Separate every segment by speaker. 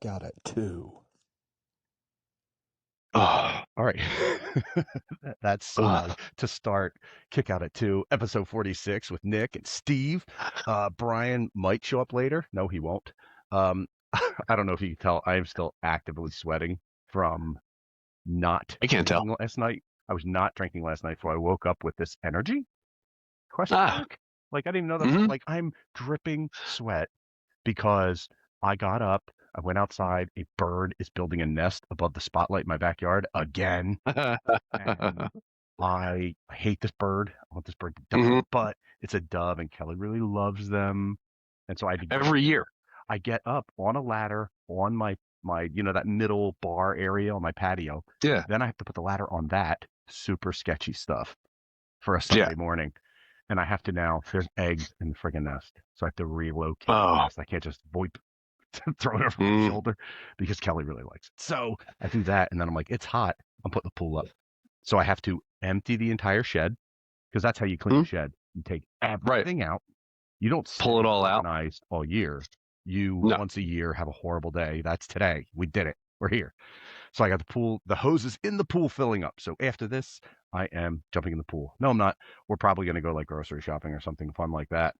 Speaker 1: kick out at 2.
Speaker 2: Oh,
Speaker 1: All right. That's to start Kick Out at 2, episode 46 with Nick and Steve. Brian might show up later. No, he won't. I don't know if you can tell, I am still actively sweating from not
Speaker 2: I can't tell.
Speaker 1: drinking last night. I was not drinking last night, so I woke up with this energy? Question
Speaker 2: Ah,
Speaker 1: mark? Like, I didn't even know that.
Speaker 2: hmm
Speaker 1: Like, I'm dripping sweat because I got up, I went outside. A bird is building a nest above the spotlight in my backyard again. And I hate this bird. I want this bird to die,
Speaker 2: hmm
Speaker 1: but it's a dove, and Kelly really loves them. And so I had to get up
Speaker 2: Every year.
Speaker 1: there. I get up on a ladder on my that middle bar area on my patio.
Speaker 2: Yeah,
Speaker 1: Then I have to put the ladder on that super sketchy stuff for a
Speaker 2: yeah.
Speaker 1: Sunday morning. And I have to now, there's eggs in the friggin' nest. So I have to relocate the
Speaker 2: Oh,
Speaker 1: nest. I can't just VoIP throw it over my
Speaker 2: mm,
Speaker 1: shoulder because Kelly really likes it. So I do that. And then I'm like, it's hot. I'm putting the pool up. So I have to empty the entire shed because that's how you clean a
Speaker 2: mm,
Speaker 1: shed. You take
Speaker 2: right.
Speaker 1: everything out. You don't
Speaker 2: Pull it
Speaker 1: stay
Speaker 2: all out.
Speaker 1: organized all year. You
Speaker 2: No.
Speaker 1: once a year have a horrible day. That's today. We did it. We're here. So I got the pool, the hoses in the pool filling up. So after this, I am jumping in the pool. No, I'm not. We're probably going to go like grocery shopping or something fun like that.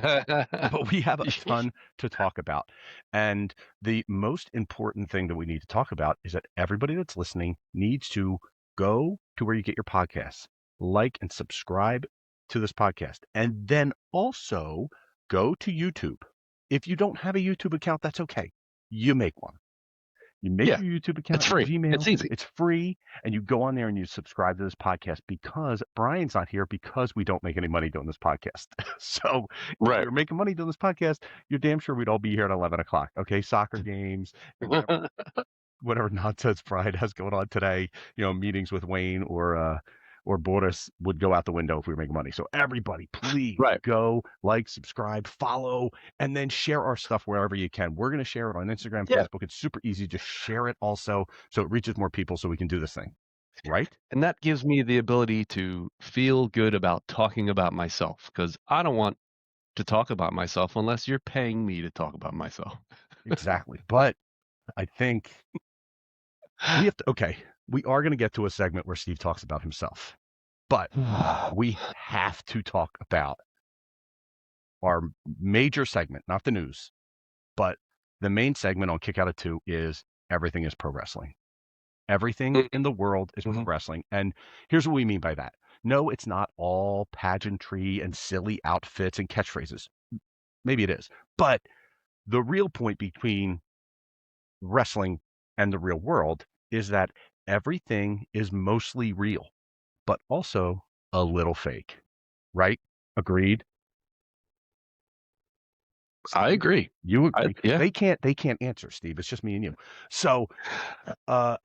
Speaker 1: But we have a ton to talk about. And the most important thing that we need to talk about is that everybody that's listening needs to go to where you get your podcasts, like and subscribe to this podcast, and then also go to YouTube. If you don't have a YouTube account, that's okay. You make one. You make
Speaker 2: Yeah,
Speaker 1: your YouTube account
Speaker 2: it's
Speaker 1: in
Speaker 2: free. It's
Speaker 1: Gmail.
Speaker 2: easy.
Speaker 1: It's free. And you go on there and you subscribe to this podcast because Brian's not here because we don't make any money doing this podcast. So if we
Speaker 2: Right.
Speaker 1: were making money doing this podcast, you're damn sure we'd all be here at 11 o'clock. Okay. Soccer games and whatever nonsense Brian has going on today, meetings with Wayne or Boris would go out the window if we were making money. So everybody, please
Speaker 2: Right.
Speaker 1: go like, subscribe, follow, and then share our stuff wherever you can. We're going to share it on Instagram,
Speaker 2: Yeah.
Speaker 1: Facebook. It's super easy. Just share it also so it reaches more people so we can do this thing. Right?
Speaker 2: And that gives me the ability to feel good about talking about myself because I don't want to talk about myself unless you're paying me to talk about myself.
Speaker 1: Exactly. But I think we have to, okay, we are going to get to a segment where Steve talks about himself, but we have to talk about our major segment, not the news, but the main segment on Kick Out at 2 is everything is pro wrestling. Everything in the world is pro
Speaker 2: Mhm.
Speaker 1: wrestling. And here's what we mean by that. No, it's not all pageantry and silly outfits and catchphrases. Maybe it is. But the real point between wrestling and the real world is that everything is mostly real, but also a little fake. Right? Agreed?
Speaker 2: I
Speaker 1: Steve,
Speaker 2: agree.
Speaker 1: you agree?
Speaker 2: Yeah.
Speaker 1: They can't answer, Steve. It's just me and you. So uh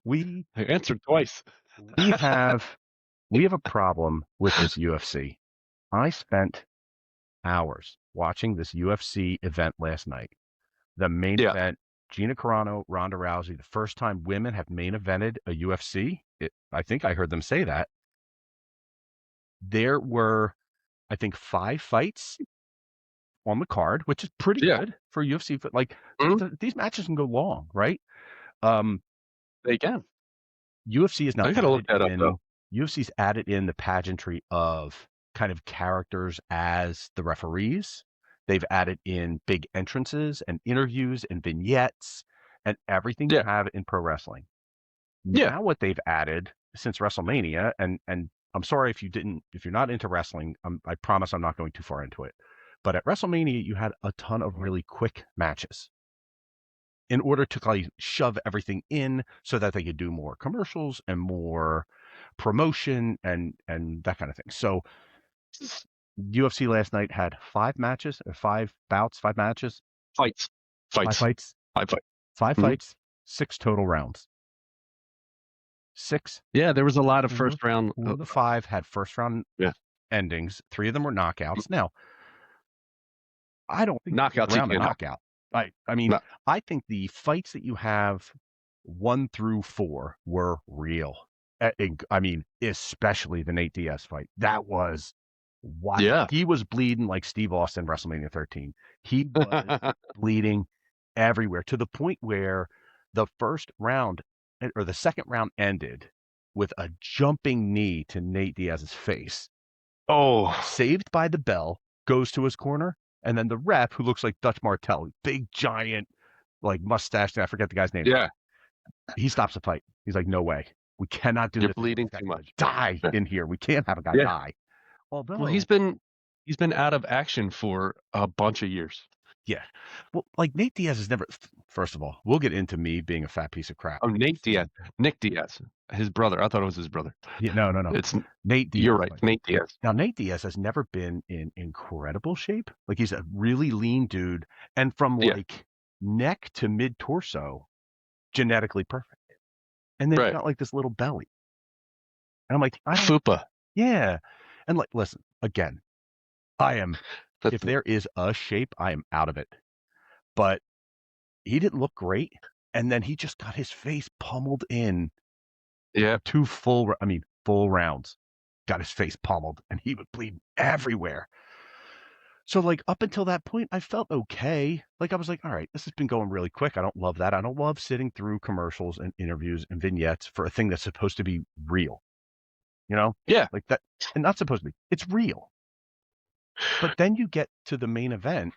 Speaker 1: we
Speaker 2: I answered twice.
Speaker 1: we have we have a problem with this UFC. I spent hours watching this UFC event last night. The main
Speaker 2: Yeah.
Speaker 1: event, Gina Carano, Ronda Rousey, the first time women have main evented a UFC. I think I heard them say that. There were, I think, 5 fights on the card, which is pretty
Speaker 2: Yeah.
Speaker 1: good for UFC. But like
Speaker 2: Mhm.
Speaker 1: these matches can go long, right? Um,
Speaker 2: They can.
Speaker 1: UFC is now
Speaker 2: I gotta look
Speaker 1: added
Speaker 2: that up though.
Speaker 1: in. UFC's added in the pageantry of kind of characters as the referees. They've added in big entrances and interviews and vignettes and everything you
Speaker 2: Yeah.
Speaker 1: have in pro wrestling.
Speaker 2: Yeah.
Speaker 1: Now what they've added since WrestleMania, and I'm sorry if you're not into wrestling, I promise I'm not going too far into it. But at WrestleMania, you had a ton of really quick matches in order to kind of shove everything in so that they could do more commercials and more promotion and that kind of thing. So UFC last night had 5 matches or 5 bouts, 5 matches,
Speaker 2: Fights.
Speaker 1: 5
Speaker 2: Fights.
Speaker 1: fights,
Speaker 2: I fight.
Speaker 1: 5
Speaker 2: Mhm.
Speaker 1: fights, 6 total rounds. 6.
Speaker 2: Yeah, there was a lot of
Speaker 1: 4,
Speaker 2: first round.
Speaker 1: 4 of the 5 had first round
Speaker 2: Yeah.
Speaker 1: endings. 3 of them were knockouts. Now, I don't think you get
Speaker 2: Knockouts you
Speaker 1: around a
Speaker 2: can't help.
Speaker 1: knockout. I mean,
Speaker 2: No.
Speaker 1: I think the fights that you have 1 through 4 were real. I mean, especially the Nate Diaz fight. That was wild.
Speaker 2: Yeah.
Speaker 1: He was bleeding like Steve Austin WrestleMania 13. He was bleeding. everywhere to the point where the first round or the second round ended with a jumping knee to Nate Diaz's face,
Speaker 2: Oh,
Speaker 1: saved by the bell, goes to his corner, and then the ref, who looks like Dutch Martell, big giant, like mustache, I forget the guy's name.
Speaker 2: yeah.
Speaker 1: He stops the fight. He's like, "No way, we cannot do
Speaker 2: You're
Speaker 1: this again. This
Speaker 2: bleeding
Speaker 1: guy's
Speaker 2: too
Speaker 1: gonna
Speaker 2: much.
Speaker 1: die
Speaker 2: Yeah.
Speaker 1: in here. We can't have a guy
Speaker 2: Yeah.
Speaker 1: die."
Speaker 2: Well,
Speaker 1: Although,
Speaker 2: he's been out of action for a bunch of years.
Speaker 1: yeah, well, like Nate Diaz has never. First of all, we'll get into me being a fat piece of crap.
Speaker 2: Oh, Nate Diaz, Nick Diaz, his brother. I thought it was his brother.
Speaker 1: Yeah, no, no, no.
Speaker 2: It's
Speaker 1: Nate
Speaker 2: You're
Speaker 1: Diaz.
Speaker 2: right, Nate Diaz.
Speaker 1: Now, Nate Diaz has never been in incredible shape. Like he's a really lean dude, and from
Speaker 2: Yeah,
Speaker 1: like neck to mid torso, genetically perfect. And then he's
Speaker 2: right.
Speaker 1: got like this little belly, and I'm like, I don't.
Speaker 2: Fupa.
Speaker 1: Yeah, and like, listen, again, I am.
Speaker 2: That's
Speaker 1: If there is a shape, I am out of it. But he didn't look great, and then he just got his face pummeled in
Speaker 2: yeah,
Speaker 1: two full. I mean, full rounds. Got his face pummeled, and he was bleeding everywhere. So like up until that point, I felt okay. Like I was like, all right, this has been going really quick. I don't love that. I don't love sitting through commercials and interviews and vignettes for a thing that's supposed to be real. You know,
Speaker 2: yeah,
Speaker 1: like that, and not supposed to be. It's real. But then you get to the main event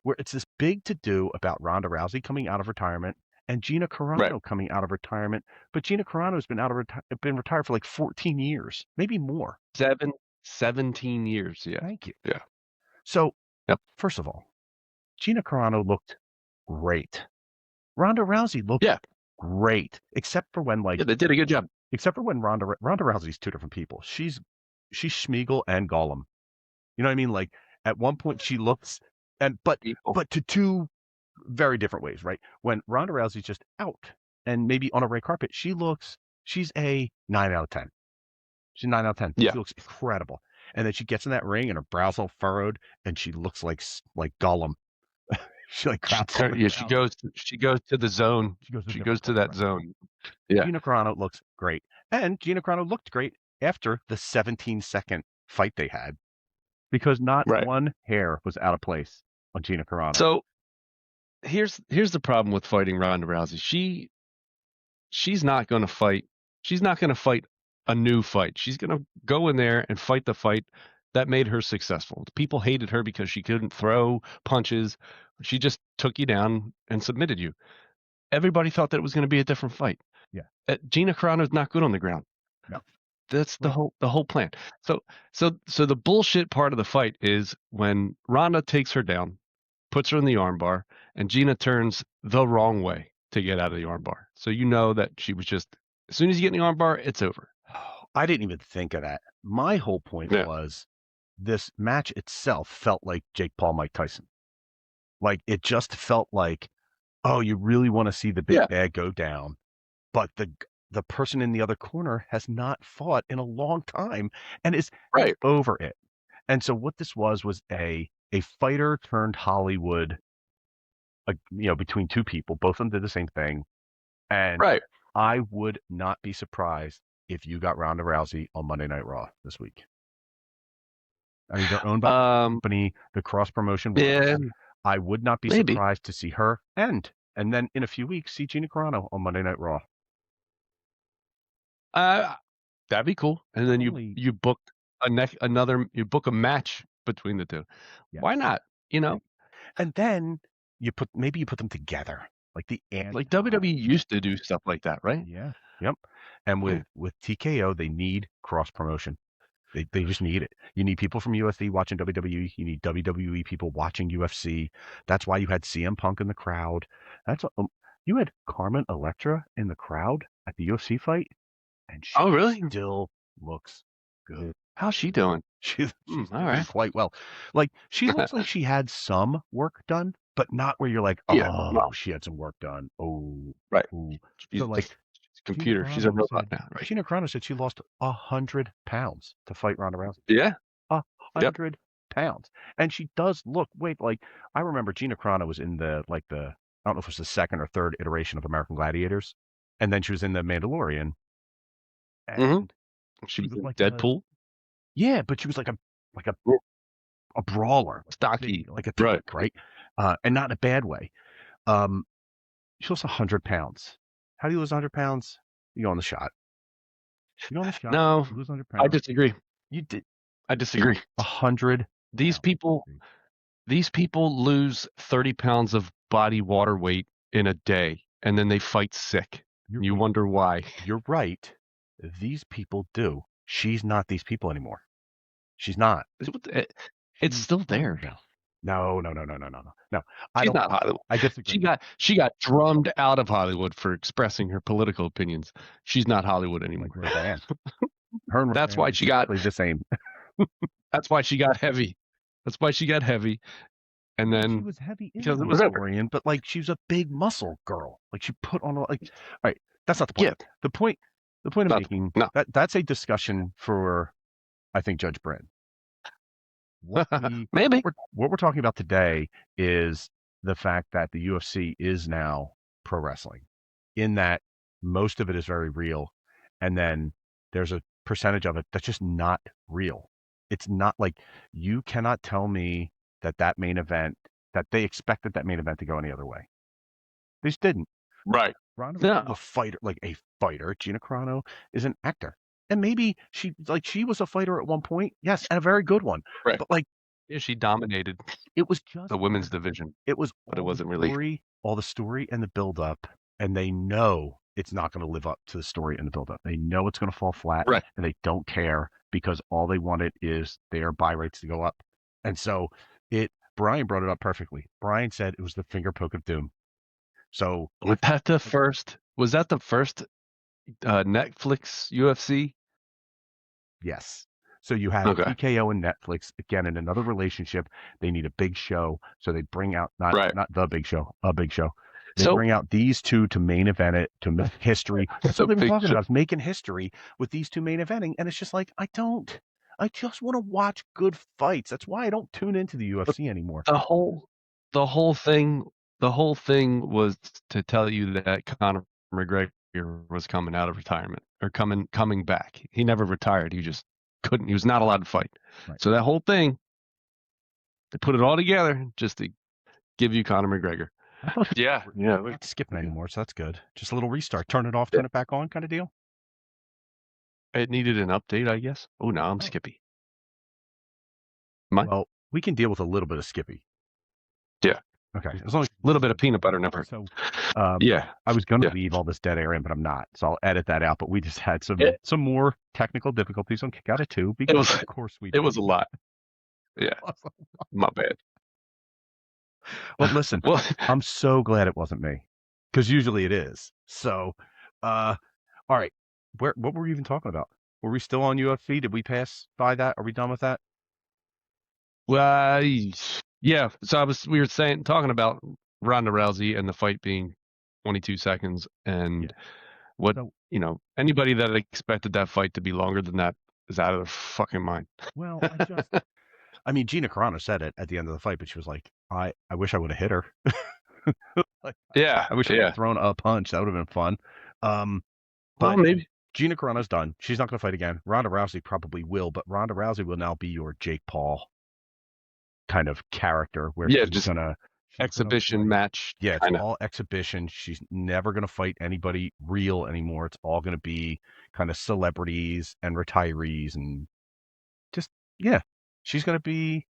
Speaker 1: where it's this big to do about Ronda Rousey coming out of retirement and Gina
Speaker 2: right.
Speaker 1: Carano coming out of retirement. But Gina Carano's been been retired for like 14 years, maybe more.
Speaker 2: 17 years. Yeah,
Speaker 1: Thank you.
Speaker 2: yeah,
Speaker 1: So
Speaker 2: yep,
Speaker 1: first of all, Gina Carano looked great. Ronda Rousey looked
Speaker 2: yeah,
Speaker 1: great, except for when
Speaker 2: yeah. They did a good job.
Speaker 1: Ronda Rousey's two different people. She's Schmiegel and Gollum. You know what I mean? Like at one point she looks and
Speaker 2: People.
Speaker 1: but to two very different ways, right? When Ronda Rousey's just out and maybe on a red carpet, she's a 9 out of 10. She's 9 out of 10.
Speaker 2: Yeah,
Speaker 1: She looks incredible. And then she gets in that ring and her brow's all furrowed and she looks like Gollum. She like crouches on the
Speaker 2: yeah.
Speaker 1: ground.
Speaker 2: She goes to the zone.
Speaker 1: She goes to a
Speaker 2: She
Speaker 1: different
Speaker 2: goes to
Speaker 1: place,
Speaker 2: that
Speaker 1: right?
Speaker 2: zone. Yeah,
Speaker 1: Gina Carano looks great. And Gina Carano looked great after the 17-second fight they had because not
Speaker 2: right.
Speaker 1: one hair was out of place on Gina Carano.
Speaker 2: So here's the problem with fighting Ronda Rousey. She's not going to fight. She's not going to fight a new fight. She's going to go in there and fight the fight that made her successful. The people hated her because she couldn't throw punches. She just took you down and submitted you. Everybody thought that it was going to be a different fight.
Speaker 1: Yeah.
Speaker 2: Gina Carano's not good on the ground.
Speaker 1: No.
Speaker 2: That's
Speaker 1: Right.
Speaker 2: the whole plan. So the bullshit part of the fight is when Ronda takes her down, puts her in the armbar, and Gina turns the wrong way to get out of the armbar. So you know that she was just as soon as you get in the armbar, it's over.
Speaker 1: I didn't even think of that. My whole point
Speaker 2: Yeah.
Speaker 1: was this match itself felt like Jake Paul, Mike Tyson. Like it just felt like, oh, you really want to see the big
Speaker 2: Yeah.
Speaker 1: bad go down, but the person in the other corner has not fought in a long time and is
Speaker 2: Right.
Speaker 1: over it. And so what this was a fighter turned Hollywood, between two people. Both of them did the same thing, and
Speaker 2: Right.
Speaker 1: I would not be surprised if you got Ronda Rousey on Monday Night Raw this week. I mean, they're owned by the company. The cross promotion works.
Speaker 2: Yeah.
Speaker 1: I would not be
Speaker 2: Maybe.
Speaker 1: surprised to see her and then in a few weeks see Gina Carano on Monday Night Raw.
Speaker 2: That'd be cool. And then
Speaker 1: Only,
Speaker 2: you book you book a match between the two.
Speaker 1: yeah.
Speaker 2: Why not? You know,
Speaker 1: And then you put them together like the
Speaker 2: like WWE used to do stuff like that, right?
Speaker 1: Yeah. Yep. And with TKO, they need cross promotion. They just need it. You need people from UFC watching WWE. You need WWE people watching UFC. That's why you had CM Punk in the crowd. You had Carmen Electra in the crowd at the UFC fight, and she
Speaker 2: Oh, really?
Speaker 1: still looks good.
Speaker 2: How's she doing?
Speaker 1: She's
Speaker 2: all
Speaker 1: doing
Speaker 2: right.
Speaker 1: quite well. Like she looks like she had some work done, but not where you're like,
Speaker 2: Yeah.
Speaker 1: oh, she had some work done. Oh,
Speaker 2: Right.
Speaker 1: ooh.
Speaker 2: She's
Speaker 1: So like
Speaker 2: just a computer. She's a robot now, right?
Speaker 1: Gina Carano said she lost 100 pounds to fight Ronda Rousey.
Speaker 2: Yeah.
Speaker 1: A
Speaker 2: Yep.
Speaker 1: 100 pounds, and she does look. Wait, like I remember Gina Carano was in the I don't know if it was the second or third iteration of American Gladiators, and then she was in the Mandalorian, and
Speaker 2: She was
Speaker 1: was
Speaker 2: in
Speaker 1: like
Speaker 2: Deadpool.
Speaker 1: yeah, but she was like a
Speaker 2: Yeah.
Speaker 1: a brawler,
Speaker 2: Stocky.
Speaker 1: like a
Speaker 2: Right.
Speaker 1: tank, right? And not in a bad way. Um, she lost 100 pounds. How do you lose 100 pounds? You go on the shot. You go on the shot.
Speaker 2: No,
Speaker 1: You lose 100
Speaker 2: I
Speaker 1: pounds.
Speaker 2: disagree.
Speaker 1: You did
Speaker 2: I disagree.
Speaker 1: 100
Speaker 2: These
Speaker 1: pounds.
Speaker 2: people, these people lose 30 pounds of body water weight in a day, and then they fight sick. You wonder why.
Speaker 1: You're right. These people do. She's not these people anymore. She's not.
Speaker 2: It's still there.
Speaker 1: No. No. I
Speaker 2: She's
Speaker 1: don't.
Speaker 2: not Hollywood.
Speaker 1: I disagree.
Speaker 2: She got drummed out of Hollywood for expressing her political opinions. She's not Hollywood anymore.
Speaker 1: Like Roseanne. Her and
Speaker 2: That's
Speaker 1: Roseanne
Speaker 2: why she got
Speaker 1: the same.
Speaker 2: That's why she got heavy. That's why she got heavy. And then
Speaker 1: she was heavy in
Speaker 2: because it was over.
Speaker 1: but like she was a big muscle girl. Like she put on all right. That's not the point.
Speaker 2: Yeah.
Speaker 1: The point I'm making.
Speaker 2: No.
Speaker 1: That's a discussion for I think Judge Bryn.
Speaker 2: Maybe
Speaker 1: what we're talking about today is the fact that the UFC is now pro wrestling, in that most of it is very real, and then there's a percentage of it that's just not real. It's not like you cannot tell me that main event that they expected that main event to go any other way. They just didn't.
Speaker 2: right.
Speaker 1: Ronda Rousey was a fighter. Gina Carano is an actor. And maybe she was a fighter at one point, yes, and a very good one.
Speaker 2: Right.
Speaker 1: But
Speaker 2: yeah, she dominated.
Speaker 1: It was just
Speaker 2: the women's division.
Speaker 1: It was,
Speaker 2: but it wasn't really
Speaker 1: all the story and the build up, and they know it's not going to live up to the story and the build up. They know it's going to fall flat,
Speaker 2: right?
Speaker 1: And they don't care because all they wanted is their buy rates to go up. And so Brian brought it up perfectly. Brian said it was the finger poke of doom. So
Speaker 2: was that the first Netflix UFC?
Speaker 1: Yes. So you have TKO and Netflix again in another relationship. They need a big show, so they bring out not the big show, a big show. They bring out these two to main event it, to make history. That's what they've been talking about, making history with these two main eventing. And it's just like, I just want to watch good fights. That's why I don't tune into the UFC anymore.
Speaker 2: The whole thing was to tell you that Conor McGregor was coming out of retirement or coming back. He never retired. He just couldn't. He was not allowed to fight. Right. So that whole thing, they put it all together just to give you Conor McGregor.
Speaker 1: Yeah. We're not skipping anymore, so that's good. Just a little restart. Turn it off, turn it back on, kind of deal.
Speaker 2: It needed an update, I guess. Oh, now I'm Skippy.
Speaker 1: Well, we can deal with a little bit of Skippy.
Speaker 2: Yeah.
Speaker 1: Okay. As long as
Speaker 2: a little bit of peanut butter never.
Speaker 1: So, I was going to leave all this dead air in, but I'm not. So I'll edit that out. But we just had some more technical difficulties on Kick Out of Two because of course we did.
Speaker 2: It was a lot. Yeah. My bad.
Speaker 1: Well, listen, I'm so glad it wasn't me because usually it is. So, all right. What were we even talking about? Were we still on UFC? Did we pass by that? Are we done with that?
Speaker 2: Well, yeah. So we were talking about Ronda Rousey and the fight being 22 seconds, and anybody that expected that fight to be longer than that is out of their fucking mind.
Speaker 1: Well, I mean, Gina Carano said it at the end of the fight, but she was like, I wish I would have hit her.
Speaker 2: I
Speaker 1: wish I would have thrown a punch. That would have been fun. But
Speaker 2: maybe.
Speaker 1: Gina Carano's done. She's not going to fight again. Ronda Rousey probably will, but Ronda Rousey will now be your Jake Paul kind of character where she's going to
Speaker 2: exhibition match.
Speaker 1: Yeah, it's all exhibition. She's never going to fight anybody real anymore. It's all going to be kind of celebrities and retirees and just, she's going to be,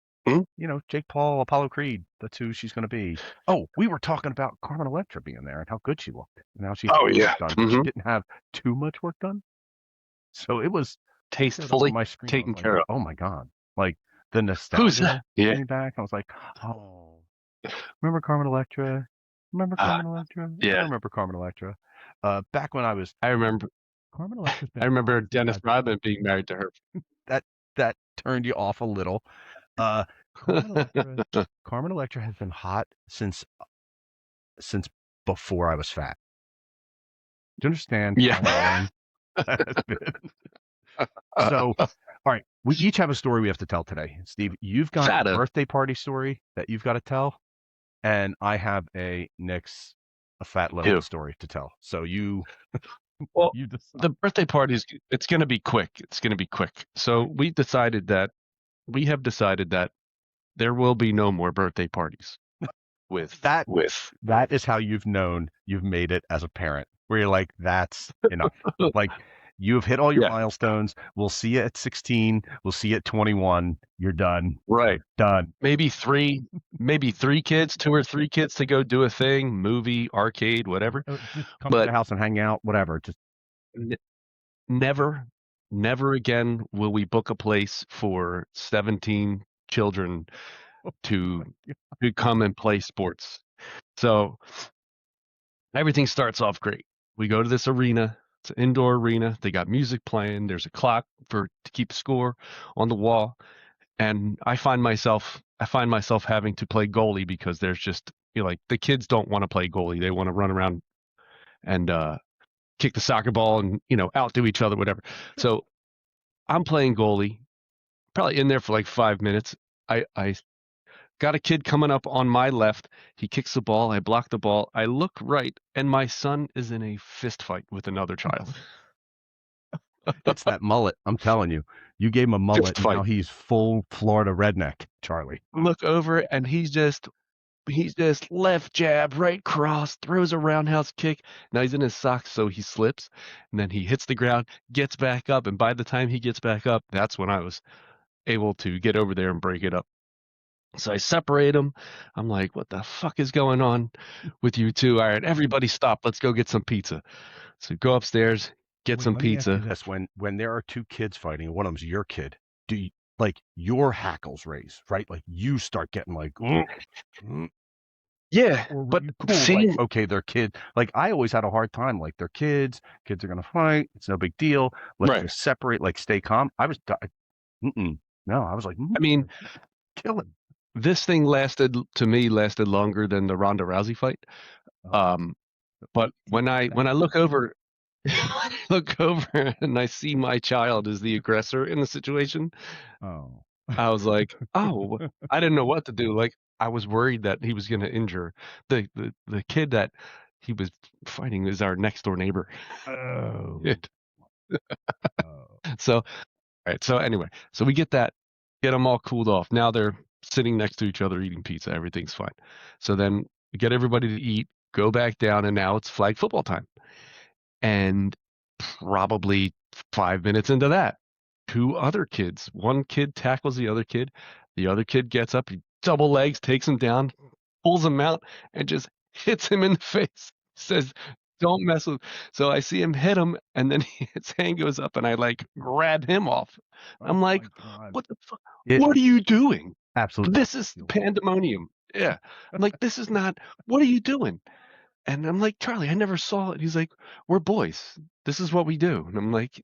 Speaker 1: Jake Paul, Apollo Creed. That's who she's going to be. Oh, we were talking about Carmen Electra being there and how good she looked. Now she's done.
Speaker 2: Mm-hmm.
Speaker 1: She didn't have too much work done. So it was
Speaker 2: tastefully taken care of.
Speaker 1: Oh my God. Like the nostalgia came back. I was like, oh, remember Carmen Electra? Remember Carmen Electra?
Speaker 2: Yeah.
Speaker 1: I remember Carmen Electra. Back when
Speaker 2: I remember
Speaker 1: Carmen Electra.
Speaker 2: I remember Dennis Rodman being married to her.
Speaker 1: That turned you off a little. Carmen Electra has been hot since before I was fat. Do you understand?
Speaker 2: Yeah.
Speaker 1: So, all right, we each have a story we have to tell today. Steve, you've got a birthday party story that you've got to tell, and I have a fat little story to tell. So you
Speaker 2: the birthday party it's going to be quick. It's going to be quick. So we have decided that there will be no more birthday parties.
Speaker 1: That
Speaker 2: with
Speaker 1: that is how you've known you've made it as a parent, where you're like, that's enough. Like, you have hit all your
Speaker 2: yeah,
Speaker 1: milestones. We'll see you at 16. We'll see you at 21. You're done.
Speaker 2: right.
Speaker 1: Done.
Speaker 2: Maybe three kids, two or three kids to go do a thing, movie, arcade, whatever.
Speaker 1: Just come to
Speaker 2: But
Speaker 1: the house and hang out, whatever. Just
Speaker 2: n- never, never again will we book a place for 17 children to to come and play sports. So everything starts off great. We go to this arena. It's an indoor arena. They got music playing. There's a clock to keep score on the wall. And I find myself having to play goalie because there's just like the kids don't want to play goalie. They want to run around and kick the soccer ball and outdo each other, whatever. So I'm playing goalie, probably in there for like 5 minutes. I got a kid coming up on my left. He kicks the ball. I block the ball. I look right, and my son is in a fist fight with another child.
Speaker 1: it's that mullet. I'm telling you. You gave him a mullet.
Speaker 2: Fist
Speaker 1: Now
Speaker 2: fight.
Speaker 1: he's full Florida redneck, Charlie.
Speaker 2: Look over, and he's just left jab, right cross, throws a roundhouse kick. Now he's in his socks, so he slips, and then he hits the ground, gets back up, and by the time he gets back up, that's when I was able to get over there and break it up. So I separate them. I'm like, what the fuck is going on with you two? All right, everybody stop. Let's go get some pizza. So go upstairs, get
Speaker 1: Wait,
Speaker 2: some
Speaker 1: let me ask you
Speaker 2: pizza.
Speaker 1: this: when there are two kids fighting, one of them's your kid, do you, like, your hackles raise, right? Like, you start getting like, mm,
Speaker 2: Yeah,
Speaker 1: or were
Speaker 2: but
Speaker 1: you cool? Like,
Speaker 2: seeing,
Speaker 1: okay, they're kid. Like, I always had a hard time. Like, they're kids. Kids are gonna fight. It's no big deal. Let's
Speaker 2: right.
Speaker 1: just separate. Like, stay calm. Mm-mm. No, I was like,
Speaker 2: I mean,
Speaker 1: kill him.
Speaker 2: this thing lasted longer than the Ronda Rousey fight.
Speaker 1: Oh,
Speaker 2: Um, but when I look over, look over and I see my child as the aggressor in the situation,
Speaker 1: oh,
Speaker 2: I was like, oh, I didn't know what to do. Like I was worried that he was going to injure the kid that he was fighting is our next door neighbor.
Speaker 1: oh, oh.
Speaker 2: So, all right. So anyway, so we get them all cooled off. Now they're sitting next to each other eating pizza. Everything's fine. So then we get everybody to eat, go back down, and now it's flag football time. And probably 5 minutes into that, two other kids. One kid tackles the other kid. The other kid gets up, he double legs, takes him down, pulls him out, and just hits him in the face. Says, "Don't mess with." So I see him hit him, and then his hand goes up, and I like grab him off.
Speaker 1: Oh
Speaker 2: I'm like,
Speaker 1: my God.
Speaker 2: "What the fuck?
Speaker 1: It
Speaker 2: What are you doing?
Speaker 1: absolutely
Speaker 2: This is
Speaker 1: ridiculous.
Speaker 2: pandemonium." Yeah, I'm like, "This is not. What are you doing?" And I'm like, "Charlie, I never saw it." He's like, "We're boys. This is what we do." And I'm like,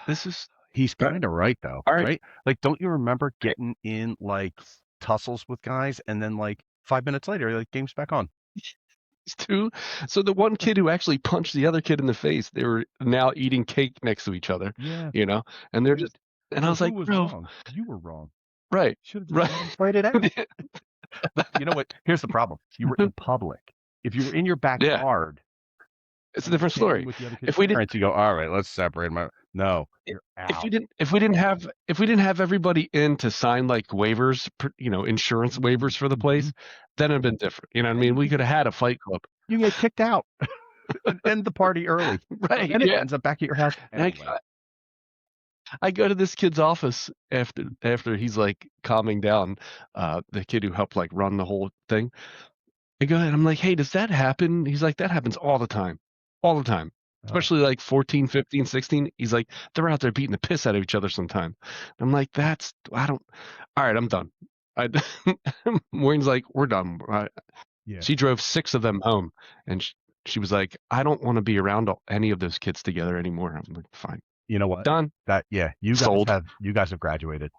Speaker 2: "This is
Speaker 1: He's
Speaker 2: all right."
Speaker 1: kind of right though,
Speaker 2: All right.
Speaker 1: right? Like, don't you remember getting in like tussles with guys, and then like 5 minutes later, like, game's back on.
Speaker 2: These two. So the one kid who actually punched the other kid in the face, they were now eating cake next to each other,
Speaker 1: Yeah.
Speaker 2: you know, and they're just, and I
Speaker 1: So
Speaker 2: was
Speaker 1: who
Speaker 2: like,
Speaker 1: was
Speaker 2: bro,
Speaker 1: wrong? You were wrong.
Speaker 2: right,
Speaker 1: Should have just
Speaker 2: right.
Speaker 1: let him fight it out. But you know what? Here's the problem. You were in public. If you were in your
Speaker 2: Yeah,
Speaker 1: backyard
Speaker 2: it's a
Speaker 1: and you're
Speaker 2: different
Speaker 1: standing
Speaker 2: story.
Speaker 1: with the other kid's
Speaker 2: If we didn't,
Speaker 1: parents, you go, all right, let's separate them. No, you're
Speaker 2: if we
Speaker 1: out.
Speaker 2: didn't, if we didn't have everybody in to sign like waivers, insurance waivers for the
Speaker 1: Mm-hmm.
Speaker 2: place, then it'd been different. You know what I
Speaker 1: Yeah,
Speaker 2: mean? We could have had a fight club.
Speaker 1: you can get kicked out and end the party early. So
Speaker 2: Right.
Speaker 1: then it
Speaker 2: Yeah.
Speaker 1: ends up back at your house
Speaker 2: And
Speaker 1: anyway.
Speaker 2: I go to this kid's office after he's like calming down, the kid who helped like run the whole thing. I go and I'm like, "Hey, does that happen?" He's like, "That happens all the time. All the time."
Speaker 1: Oh,
Speaker 2: Especially like 14, 15, 16. He's like, "They're out there beating the piss out of each other sometime." I'm like, I don't, all right, I'm done. I, Wayne's like, "We're done."
Speaker 1: yeah.
Speaker 2: She drove six of them home and she was like, "I don't want to be around any of those kids together anymore." I'm like, "Fine.
Speaker 1: You know what?
Speaker 2: Done.
Speaker 1: Yeah,
Speaker 2: Sold."
Speaker 1: you guys have graduated.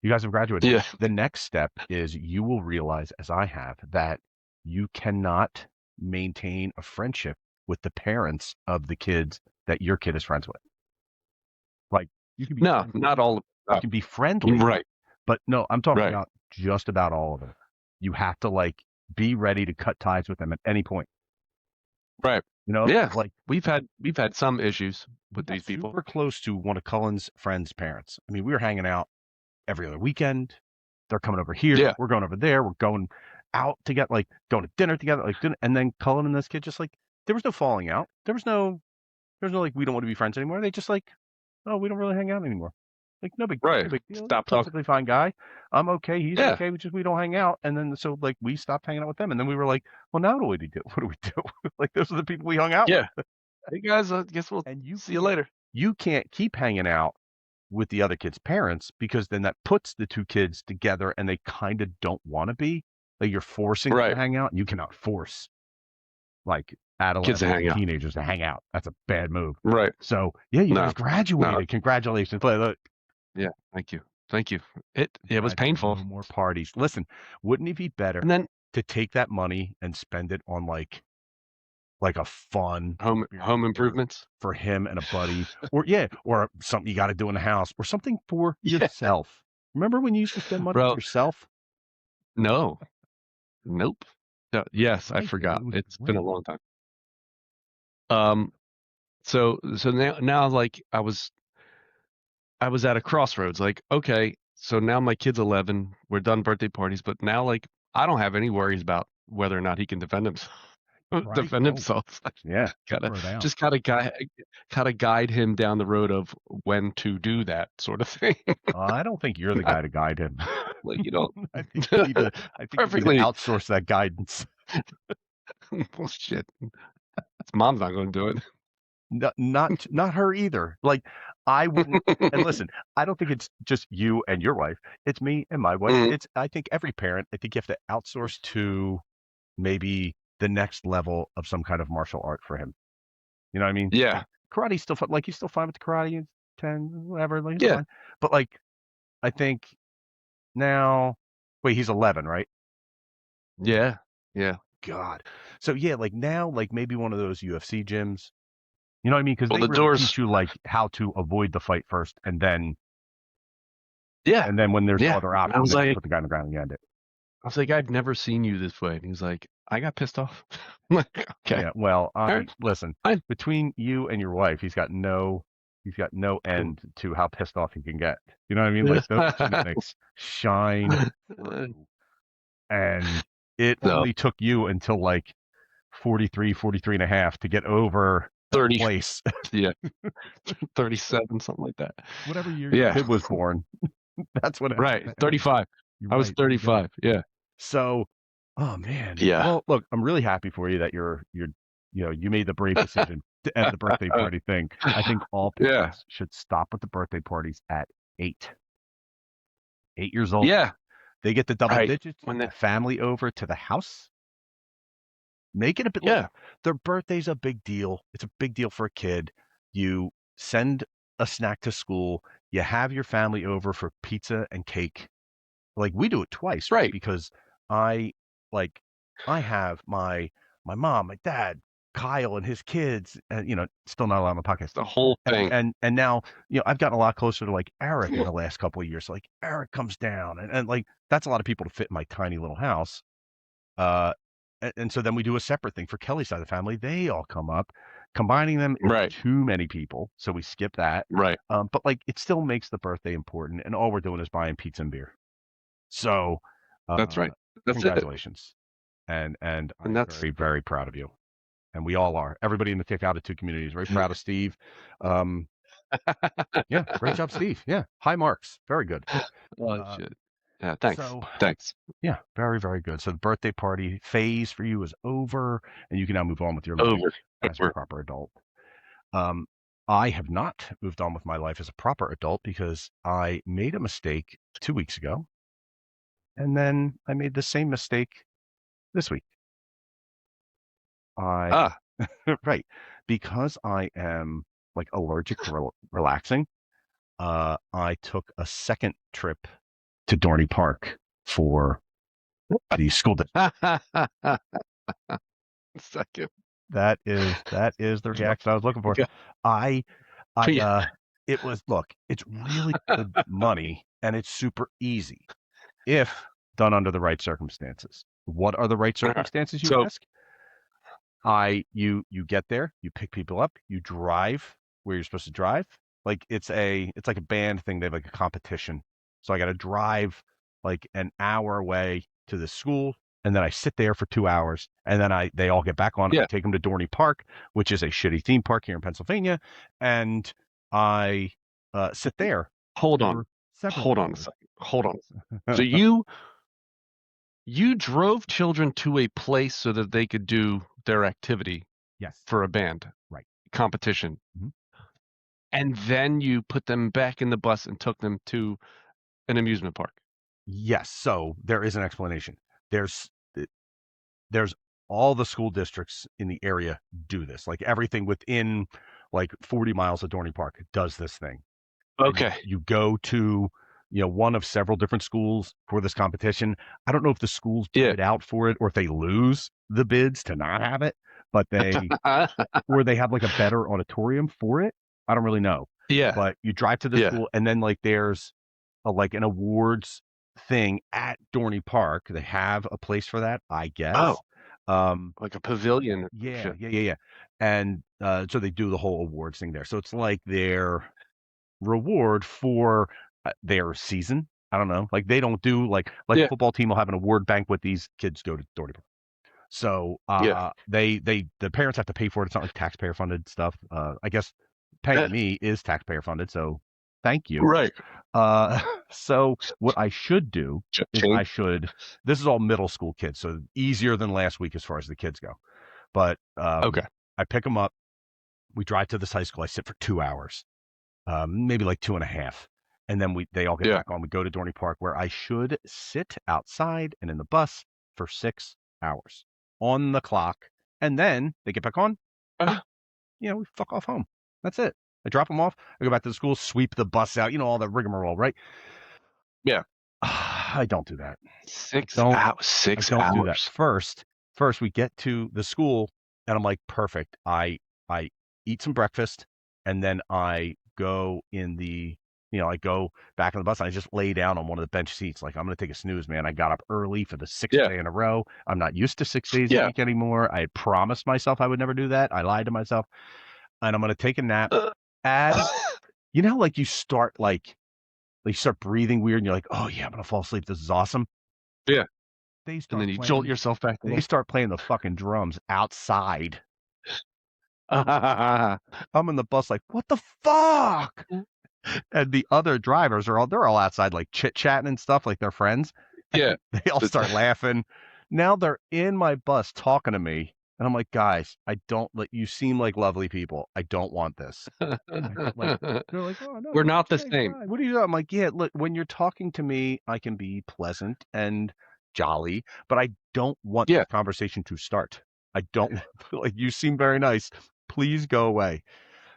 Speaker 1: You guys have graduated.
Speaker 2: Yeah.
Speaker 1: The next step is you will realize, as I have, that you cannot maintain a friendship with the parents of the kids that your kid is friends with. Like, you can be
Speaker 2: No,
Speaker 1: friendly.
Speaker 2: not all.
Speaker 1: You
Speaker 2: No.
Speaker 1: can be friendly,
Speaker 2: Right.
Speaker 1: but no, I'm talking
Speaker 2: Right.
Speaker 1: about just about all of them. You have to like be ready to cut ties with them at any point.
Speaker 2: Right.
Speaker 1: You know,
Speaker 2: Yeah.
Speaker 1: like,
Speaker 2: We've had some issues
Speaker 1: we
Speaker 2: with
Speaker 1: got
Speaker 2: these people.
Speaker 1: super close to one of Cullen's friends' parents. I mean, we were hanging out every other weekend. They're coming over here.
Speaker 2: Yeah.
Speaker 1: We're going over there. We're going. out together, like going to dinner together, like dinner, and then Cullen and this kid just like there was no falling out. There was no like we don't want to be friends anymore. They just like, oh, we don't really hang out anymore. Like
Speaker 2: Right.
Speaker 1: no big deal.
Speaker 2: Stop talking.
Speaker 1: Perfectly fine guy. I'm okay. He's
Speaker 2: Yeah.
Speaker 1: okay. We just we don't hang out. And then so like we stopped hanging out with them. And then we were like, well, now what do we do? What do we do? Like those are the people we hung out with.
Speaker 2: Yeah. Hey guys, I guess we'll
Speaker 1: And
Speaker 2: see you later.
Speaker 1: you can't keep hanging out with the other kid's parents because then that puts the two kids together and they kind of don't want to be. Like you're forcing them to
Speaker 2: Right.
Speaker 1: hang out. And you cannot force like
Speaker 2: Kids to
Speaker 1: adolescents
Speaker 2: hang
Speaker 1: and
Speaker 2: out.
Speaker 1: teenagers to hang out. That's a bad move.
Speaker 2: Right.
Speaker 1: So yeah, you
Speaker 2: No.
Speaker 1: guys
Speaker 2: No.
Speaker 1: graduated. Congratulations. Look,
Speaker 2: Yeah. Thank you. Thank you. It was
Speaker 1: glad there are
Speaker 2: painful.
Speaker 1: no more parties. Listen, wouldn't it be better
Speaker 2: And then
Speaker 1: to take that money and spend it on like a fun
Speaker 2: home
Speaker 1: experience
Speaker 2: improvements.
Speaker 1: for him and a buddy, or yeah, or something you got to do in the house, or something for
Speaker 2: Yeah.
Speaker 1: yourself. Remember when you used to spend money on
Speaker 2: Bro,
Speaker 1: yourself?
Speaker 2: no. Nope. Yes, I
Speaker 1: I did. It
Speaker 2: forgot.
Speaker 1: was
Speaker 2: It's been a
Speaker 1: great.
Speaker 2: long time. Um so now like I was at a crossroads. Like, okay, so now my kid's 11. We're done birthday parties, but now like I don't have any worries about whether or not he can defend himself.
Speaker 1: Right?
Speaker 2: Defend
Speaker 1: Oh,
Speaker 2: himself.
Speaker 1: yeah.
Speaker 2: Gotta
Speaker 1: Throw it out.
Speaker 2: just gotta guide him down the road of when to do that sort of thing.
Speaker 1: I don't think you're the guy to guide him.
Speaker 2: Like you know,
Speaker 1: I think you need to. I think you need to
Speaker 2: perfectly.
Speaker 1: outsource that guidance.
Speaker 2: Bullshit. His mom's not going to do it.
Speaker 1: Not her either. Like I wouldn't. And listen, I don't think it's just you and your wife. It's me and my wife.
Speaker 2: Mhm.
Speaker 1: It's I think every parent. I think you have to outsource to maybe the next level of some kind of martial art for him. You know what I mean? Like
Speaker 2: Yeah,
Speaker 1: karate's still fun. Like he's still fine with the karate. He's 10, whatever. Like he's
Speaker 2: yeah,
Speaker 1: fine. But like I think now, wait, he's 11, right?
Speaker 2: yeah, yeah.
Speaker 1: God. So yeah, like now, like maybe one of those UFC gyms. You know what I mean? Because
Speaker 2: Well,
Speaker 1: they
Speaker 2: the
Speaker 1: really
Speaker 2: doors.
Speaker 1: teach you like how to avoid the fight first,
Speaker 2: Yeah,
Speaker 1: and then when there's no
Speaker 2: yeah.
Speaker 1: other
Speaker 2: And I
Speaker 1: option,
Speaker 2: was
Speaker 1: then you
Speaker 2: like,
Speaker 1: put the guy on the ground and you end it.
Speaker 2: I've never seen you this way. And he's like, I got pissed off. I'm like, okay,
Speaker 1: Yeah. Well,
Speaker 2: all
Speaker 1: I
Speaker 2: right,
Speaker 1: listen.
Speaker 2: fine,
Speaker 1: Between you and your wife, he's got no
Speaker 2: cool.
Speaker 1: end to how pissed off he can get. You know what I mean? Like those cynics shine through, and it
Speaker 2: No,
Speaker 1: only took you until like 43, 43 and a half to get over that
Speaker 2: 30,
Speaker 1: place.
Speaker 2: yeah, 37, something like that.
Speaker 1: Whatever year your
Speaker 2: Yeah,
Speaker 1: kid was born, that's what
Speaker 2: right,
Speaker 1: happened.
Speaker 2: 35.
Speaker 1: You're
Speaker 2: I was
Speaker 1: right. There you go.
Speaker 2: 35. Yeah,
Speaker 1: So, oh man.
Speaker 2: yeah.
Speaker 1: Well, look, I'm really happy for you that you made the brave decision to end the birthday party thing. I think all
Speaker 2: Yeah,
Speaker 1: parents should stop with the birthday parties at 8. 8 years old.
Speaker 2: yeah.
Speaker 1: They get the double
Speaker 2: Right.
Speaker 1: digits,
Speaker 2: When
Speaker 1: the
Speaker 2: the
Speaker 1: family over to the house. Make it a bit look,
Speaker 2: yeah,
Speaker 1: their birthday's a big deal. It's a big deal for a kid. You send a snack to school, you have your family over for pizza and cake. Like we do it twice, right?
Speaker 2: right.
Speaker 1: Because I like I have my mom, my dad, Kyle and his kids, and still not allowed on the podcast.
Speaker 2: The whole
Speaker 1: And
Speaker 2: thing.
Speaker 1: and now, I've gotten a lot closer to like Eric in the last couple of years. So, like Eric comes down and like that's a lot of people to fit in my tiny little house. Uh and so then we do a separate thing for Kelly's side of the family. They all come up. Combining them is
Speaker 2: Right,
Speaker 1: too many people, so we skip that.
Speaker 2: right.
Speaker 1: But like it still makes the birthday important, and all we're doing is buying pizza and beer. So,
Speaker 2: That's
Speaker 1: uh,
Speaker 2: right. That's it.
Speaker 1: congratulations, and I
Speaker 2: And
Speaker 1: am
Speaker 2: that's
Speaker 1: very very proud of you, and we all are. Everybody in the Take Altitude community is very proud of Steve. Um, yeah, great job, Steve. Yeah, high marks, very good.
Speaker 2: oh
Speaker 1: Uh,
Speaker 2: shit. Yeah, thanks.
Speaker 1: so
Speaker 2: Thanks.
Speaker 1: yeah, very very good. So the birthday party phase for you is over, and you can now move on with your life
Speaker 2: Over.
Speaker 1: as a
Speaker 2: Over.
Speaker 1: proper adult. Um, I have not moved on with my life as a proper adult because I made a mistake 2 weeks ago, and then I made the same mistake this week. I
Speaker 2: Ah.
Speaker 1: right, because I am like allergic to relaxing. I took a second trip to Dorney Park for the school day.
Speaker 2: Second.
Speaker 1: That is the reaction I was looking for.
Speaker 2: Okay.
Speaker 1: I I
Speaker 2: Yeah.
Speaker 1: it was look, it's really good money and it's super easy if done under the right circumstances. What are the right
Speaker 2: All right.
Speaker 1: circumstances, you
Speaker 2: So,
Speaker 1: ask? You get there, you pick people up, you drive where you're supposed to drive. Like it's like a band thing. They have like a competition. So I got to drive like an hour away to the school, and then I sit there for 2 hours, and then they all get back on. I
Speaker 2: Yeah.
Speaker 1: take them to Dorney Park, which is a shitty theme park here in Pennsylvania, and I sit there
Speaker 2: Hold on.
Speaker 1: for several
Speaker 2: Hold on a
Speaker 1: hours.
Speaker 2: second. Hold on. So you drove children to a place so that they could do their activity
Speaker 1: Yes,
Speaker 2: for a band
Speaker 1: right.
Speaker 2: competition.
Speaker 1: Mhm.
Speaker 2: And then you put them back in the bus and took them to an amusement park.
Speaker 1: Yes. So there is an explanation. There's there's all the school districts in the area do this. Like everything within like 40 miles of Dorney Park does this thing.
Speaker 2: Okay.
Speaker 1: You go to one of several different schools for this competition. I don't know if the schools
Speaker 2: Yeah.
Speaker 1: bid out for it or if they lose the bids to not have it, but they have like a better auditorium for it. I don't really know.
Speaker 2: Yeah.
Speaker 1: But you drive to the
Speaker 2: Yeah.
Speaker 1: school, and then like there's like an awards thing at Dorney Park. They have a place for that, I
Speaker 2: Oh,
Speaker 1: guess. Um,
Speaker 2: like a pavilion or some
Speaker 1: yeah,
Speaker 2: shit.
Speaker 1: yeah, yeah, yeah. And so they do the whole awards thing there. So it's like their reward for their season. I don't know. Like they don't do like a
Speaker 2: Yeah.
Speaker 1: football team will have an award banquet. These kids go to Dorney Park. So
Speaker 2: Yeah.
Speaker 1: the parents have to pay for it. It's not like taxpayer funded stuff. I guess paying me is taxpayer funded. So thank you.
Speaker 2: Right.
Speaker 1: Uh, so what I should do is
Speaker 2: Change.
Speaker 1: this is all middle school kids, so easier than last week as far as the kids go. But
Speaker 2: Okay.
Speaker 1: I pick them up. We drive to this high school. I sit for 2 hours, maybe like two and a half. And then they all get
Speaker 2: Yeah.
Speaker 1: back on. We go to Dorney Park where I should sit outside and in the bus for 6 hours on the clock. And then they get back on.
Speaker 2: Uh,
Speaker 1: We fuck off home. That's it. I drop them off. I go back to the school, sweep the bus out, all the rigmarole, right?
Speaker 2: yeah.
Speaker 1: I don't do that. I
Speaker 2: Six
Speaker 1: don't
Speaker 2: hours.
Speaker 1: I
Speaker 2: 6
Speaker 1: don't do that.
Speaker 2: hours.
Speaker 1: First we get to the school and I'm like, perfect. I eat some breakfast and then I go I go back on the bus and I just lay down on one of the bench seats. Like I'm gonna take a snooze, man. I got up early for the sixth
Speaker 2: Yeah.
Speaker 1: day in a row. I'm not used to 6 days a
Speaker 2: Yeah.
Speaker 1: week anymore. I had promised myself I would never do that. I lied to myself. And I'm gonna take a nap.
Speaker 2: Uh,
Speaker 1: As like you start breathing weird and you're like, oh yeah, I'm gonna fall asleep. This is awesome.
Speaker 2: yeah.
Speaker 1: They
Speaker 2: And then
Speaker 1: start
Speaker 2: you jolt
Speaker 1: playing
Speaker 2: yourself back to
Speaker 1: they
Speaker 2: life.
Speaker 1: start playing the fucking drums outside. I'm in the bus like, what the fuck? And the other drivers they're all outside like chit chatting and stuff like they're friends.
Speaker 2: Yeah.
Speaker 1: And they all start laughing. Now they're in my bus talking to me. And I'm like, guys, I don't let you seem like lovely people. I don't want this. They're like, oh no,
Speaker 2: We're
Speaker 1: you're
Speaker 2: not
Speaker 1: such
Speaker 2: the
Speaker 1: a nice
Speaker 2: same.
Speaker 1: guy. What are you doing? I'm like, yeah, look, when you're talking to me, I can be pleasant and jolly, but I don't want
Speaker 2: Yeah.
Speaker 1: this conversation to start. I don't like you seem very nice. Please go away.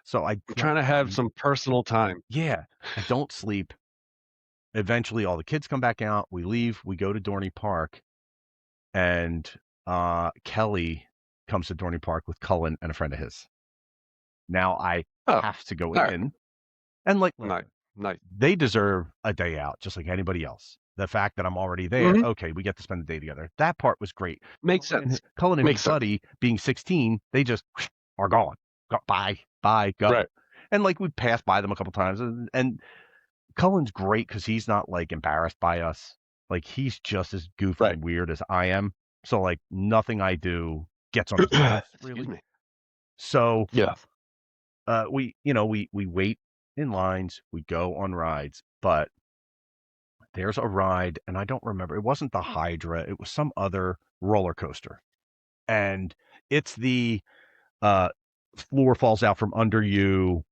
Speaker 1: So I
Speaker 2: I'm
Speaker 1: don't
Speaker 2: trying to have
Speaker 1: sleep.
Speaker 2: some personal time.
Speaker 1: Yeah, I don't sleep. Eventually all the kids come back out. We leave, we go to Dorney Park, and Kelly comes to Dorney Park with Cullen and a friend of his. Now I
Speaker 2: Oh,
Speaker 1: have to go
Speaker 2: all right.
Speaker 1: in and like
Speaker 2: Nice.
Speaker 1: listen,
Speaker 2: Nice.
Speaker 1: they deserve a day out just like anybody else. The fact that I'm already there,
Speaker 2: Mhm.
Speaker 1: okay, we get to spend the day together. That part was great.
Speaker 2: Makes sense.
Speaker 1: Cullen and his
Speaker 2: Makes sense.
Speaker 1: buddy, being 16, they just are gone. Bye, bye, go.
Speaker 2: Right.
Speaker 1: And like we passed by them a couple times, and Cullen's great because he's not like embarrassed by us. Like he's just as goofy
Speaker 2: Right.
Speaker 1: and weird as I am. So like nothing I do gets on his nerves
Speaker 2: Excuse
Speaker 1: really.
Speaker 2: me.
Speaker 1: So
Speaker 2: Yeah.
Speaker 1: we wait in lines, we go on rides, but there's a ride, and I don't remember. It wasn't the Hydra. It was some other roller coaster, and it's the uh, floor falls out from under you,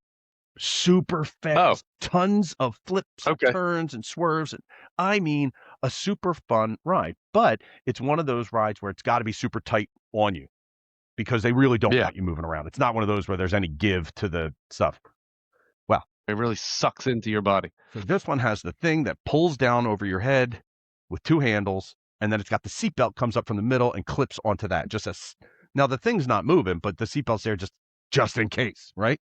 Speaker 1: super
Speaker 2: Oh,
Speaker 1: fast, tons of flips and
Speaker 2: okay.
Speaker 1: turns and swerves, and I mean a super fun ride. But it's one of those rides where it's got to be super tight on you because they really don't
Speaker 2: Yeah.
Speaker 1: want you moving around. It's not one of those where there's any give to the stuff. Well,
Speaker 2: It really sucks into your body.
Speaker 1: so this one has the thing that pulls down over your head with two handles, and then it's got the seatbelt comes up from the middle and clips onto that. Now the thing's not moving, but the seatbelt's there just in case, right?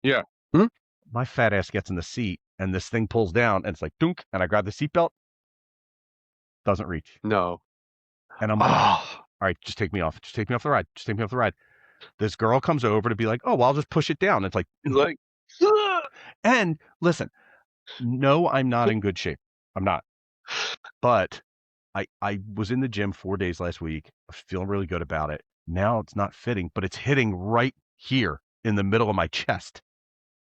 Speaker 2: Yeah. Hmm?
Speaker 1: My fat ass gets in the seat, and this thing pulls down, and it's like dunk, and I grab the seatbelt, doesn't reach,
Speaker 2: No.
Speaker 1: and I'm like, all
Speaker 2: Oh,
Speaker 1: right, just take me off, just take me off the ride, just take me off the ride. This girl comes over to be like, oh, well, I'll just push it down. It's like,
Speaker 2: like,
Speaker 1: and listen, no, I'm not in good shape. I'm not, but I was in the gym 4 days last week. I was feeling really good about it. Now it's not fitting, but it's hitting right here in the middle of my chest.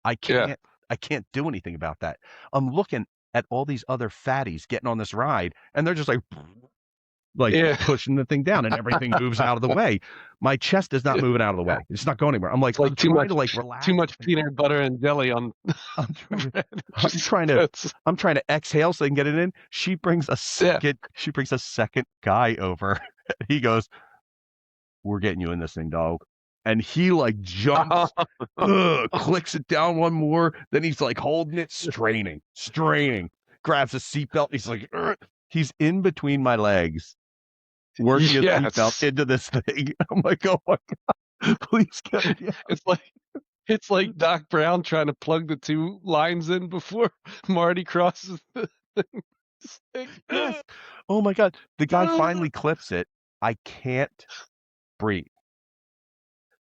Speaker 1: I
Speaker 2: Yeah.
Speaker 1: can't I can't do anything about that. I'm looking at all these other fatties getting on this ride, and they're just like
Speaker 2: Yeah.
Speaker 1: pushing the thing down, and everything moves out of the way. My chest is not moving out of the way. It's not going anywhere. I'm like,
Speaker 2: It's like
Speaker 1: I'm trying to like
Speaker 2: too
Speaker 1: relax.
Speaker 2: much peanut butter and jelly on
Speaker 1: I'm trying to,
Speaker 2: bread.
Speaker 1: I'm trying to, I'm trying to exhale so I can get it in.
Speaker 2: Yeah.
Speaker 1: She brings a second guy over. He goes, "We're getting you in this thing, dog." And he like jumps, clicks it down one more. Then he's like holding it, straining, grabs a seatbelt. He's like, "Ugh." He's in between my legs, working his seatbelt
Speaker 2: Yes.
Speaker 1: into this thing. I'm like, oh my God, please get me out.
Speaker 2: It's like Doc Brown trying to plug the two lines in before Marty crosses the thing. It's like,
Speaker 1: Yes. Oh my God. The guy finally clips it. I can't breathe.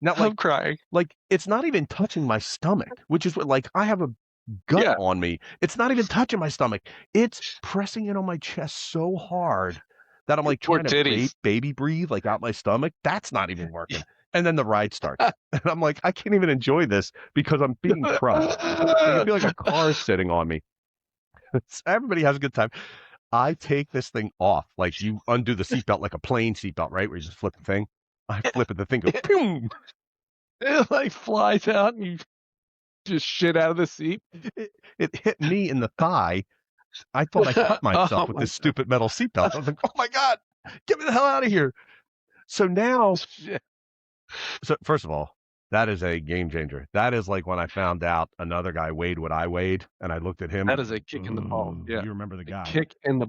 Speaker 1: Not
Speaker 2: I'm crying.
Speaker 1: like it's not even touching my stomach, which is what like I have a gut
Speaker 2: Yeah.
Speaker 1: on me. It's not even touching my stomach. It's pressing in on my chest so hard that I'm
Speaker 2: Your
Speaker 1: like
Speaker 2: poor
Speaker 1: trying to
Speaker 2: titties.
Speaker 1: baby breathe like out my stomach. That's not even working. And then the ride starts. And I'm like, I can't even enjoy this because I'm being crushed. Like I feel like a car is sitting on me. Everybody has a good time. I take this thing off. Like you undo the seatbelt like a plane seatbelt, right? Where you just flip the thing. I flip it, the thing goes, boom.
Speaker 2: It like flies out and you just shit out of the seat.
Speaker 1: It hit me in the thigh. I thought I cut myself
Speaker 2: Oh
Speaker 1: with
Speaker 2: my
Speaker 1: this stupid metal seatbelt. I was like, oh my God, get me the hell out of here. So now,
Speaker 2: shit.
Speaker 1: so first of all, that is a game changer. That is like when I found out another guy weighed what I weighed, and I looked at him.
Speaker 2: That is a kick in the balls. Yeah.
Speaker 1: You remember the
Speaker 2: A
Speaker 1: guy.
Speaker 2: kick in the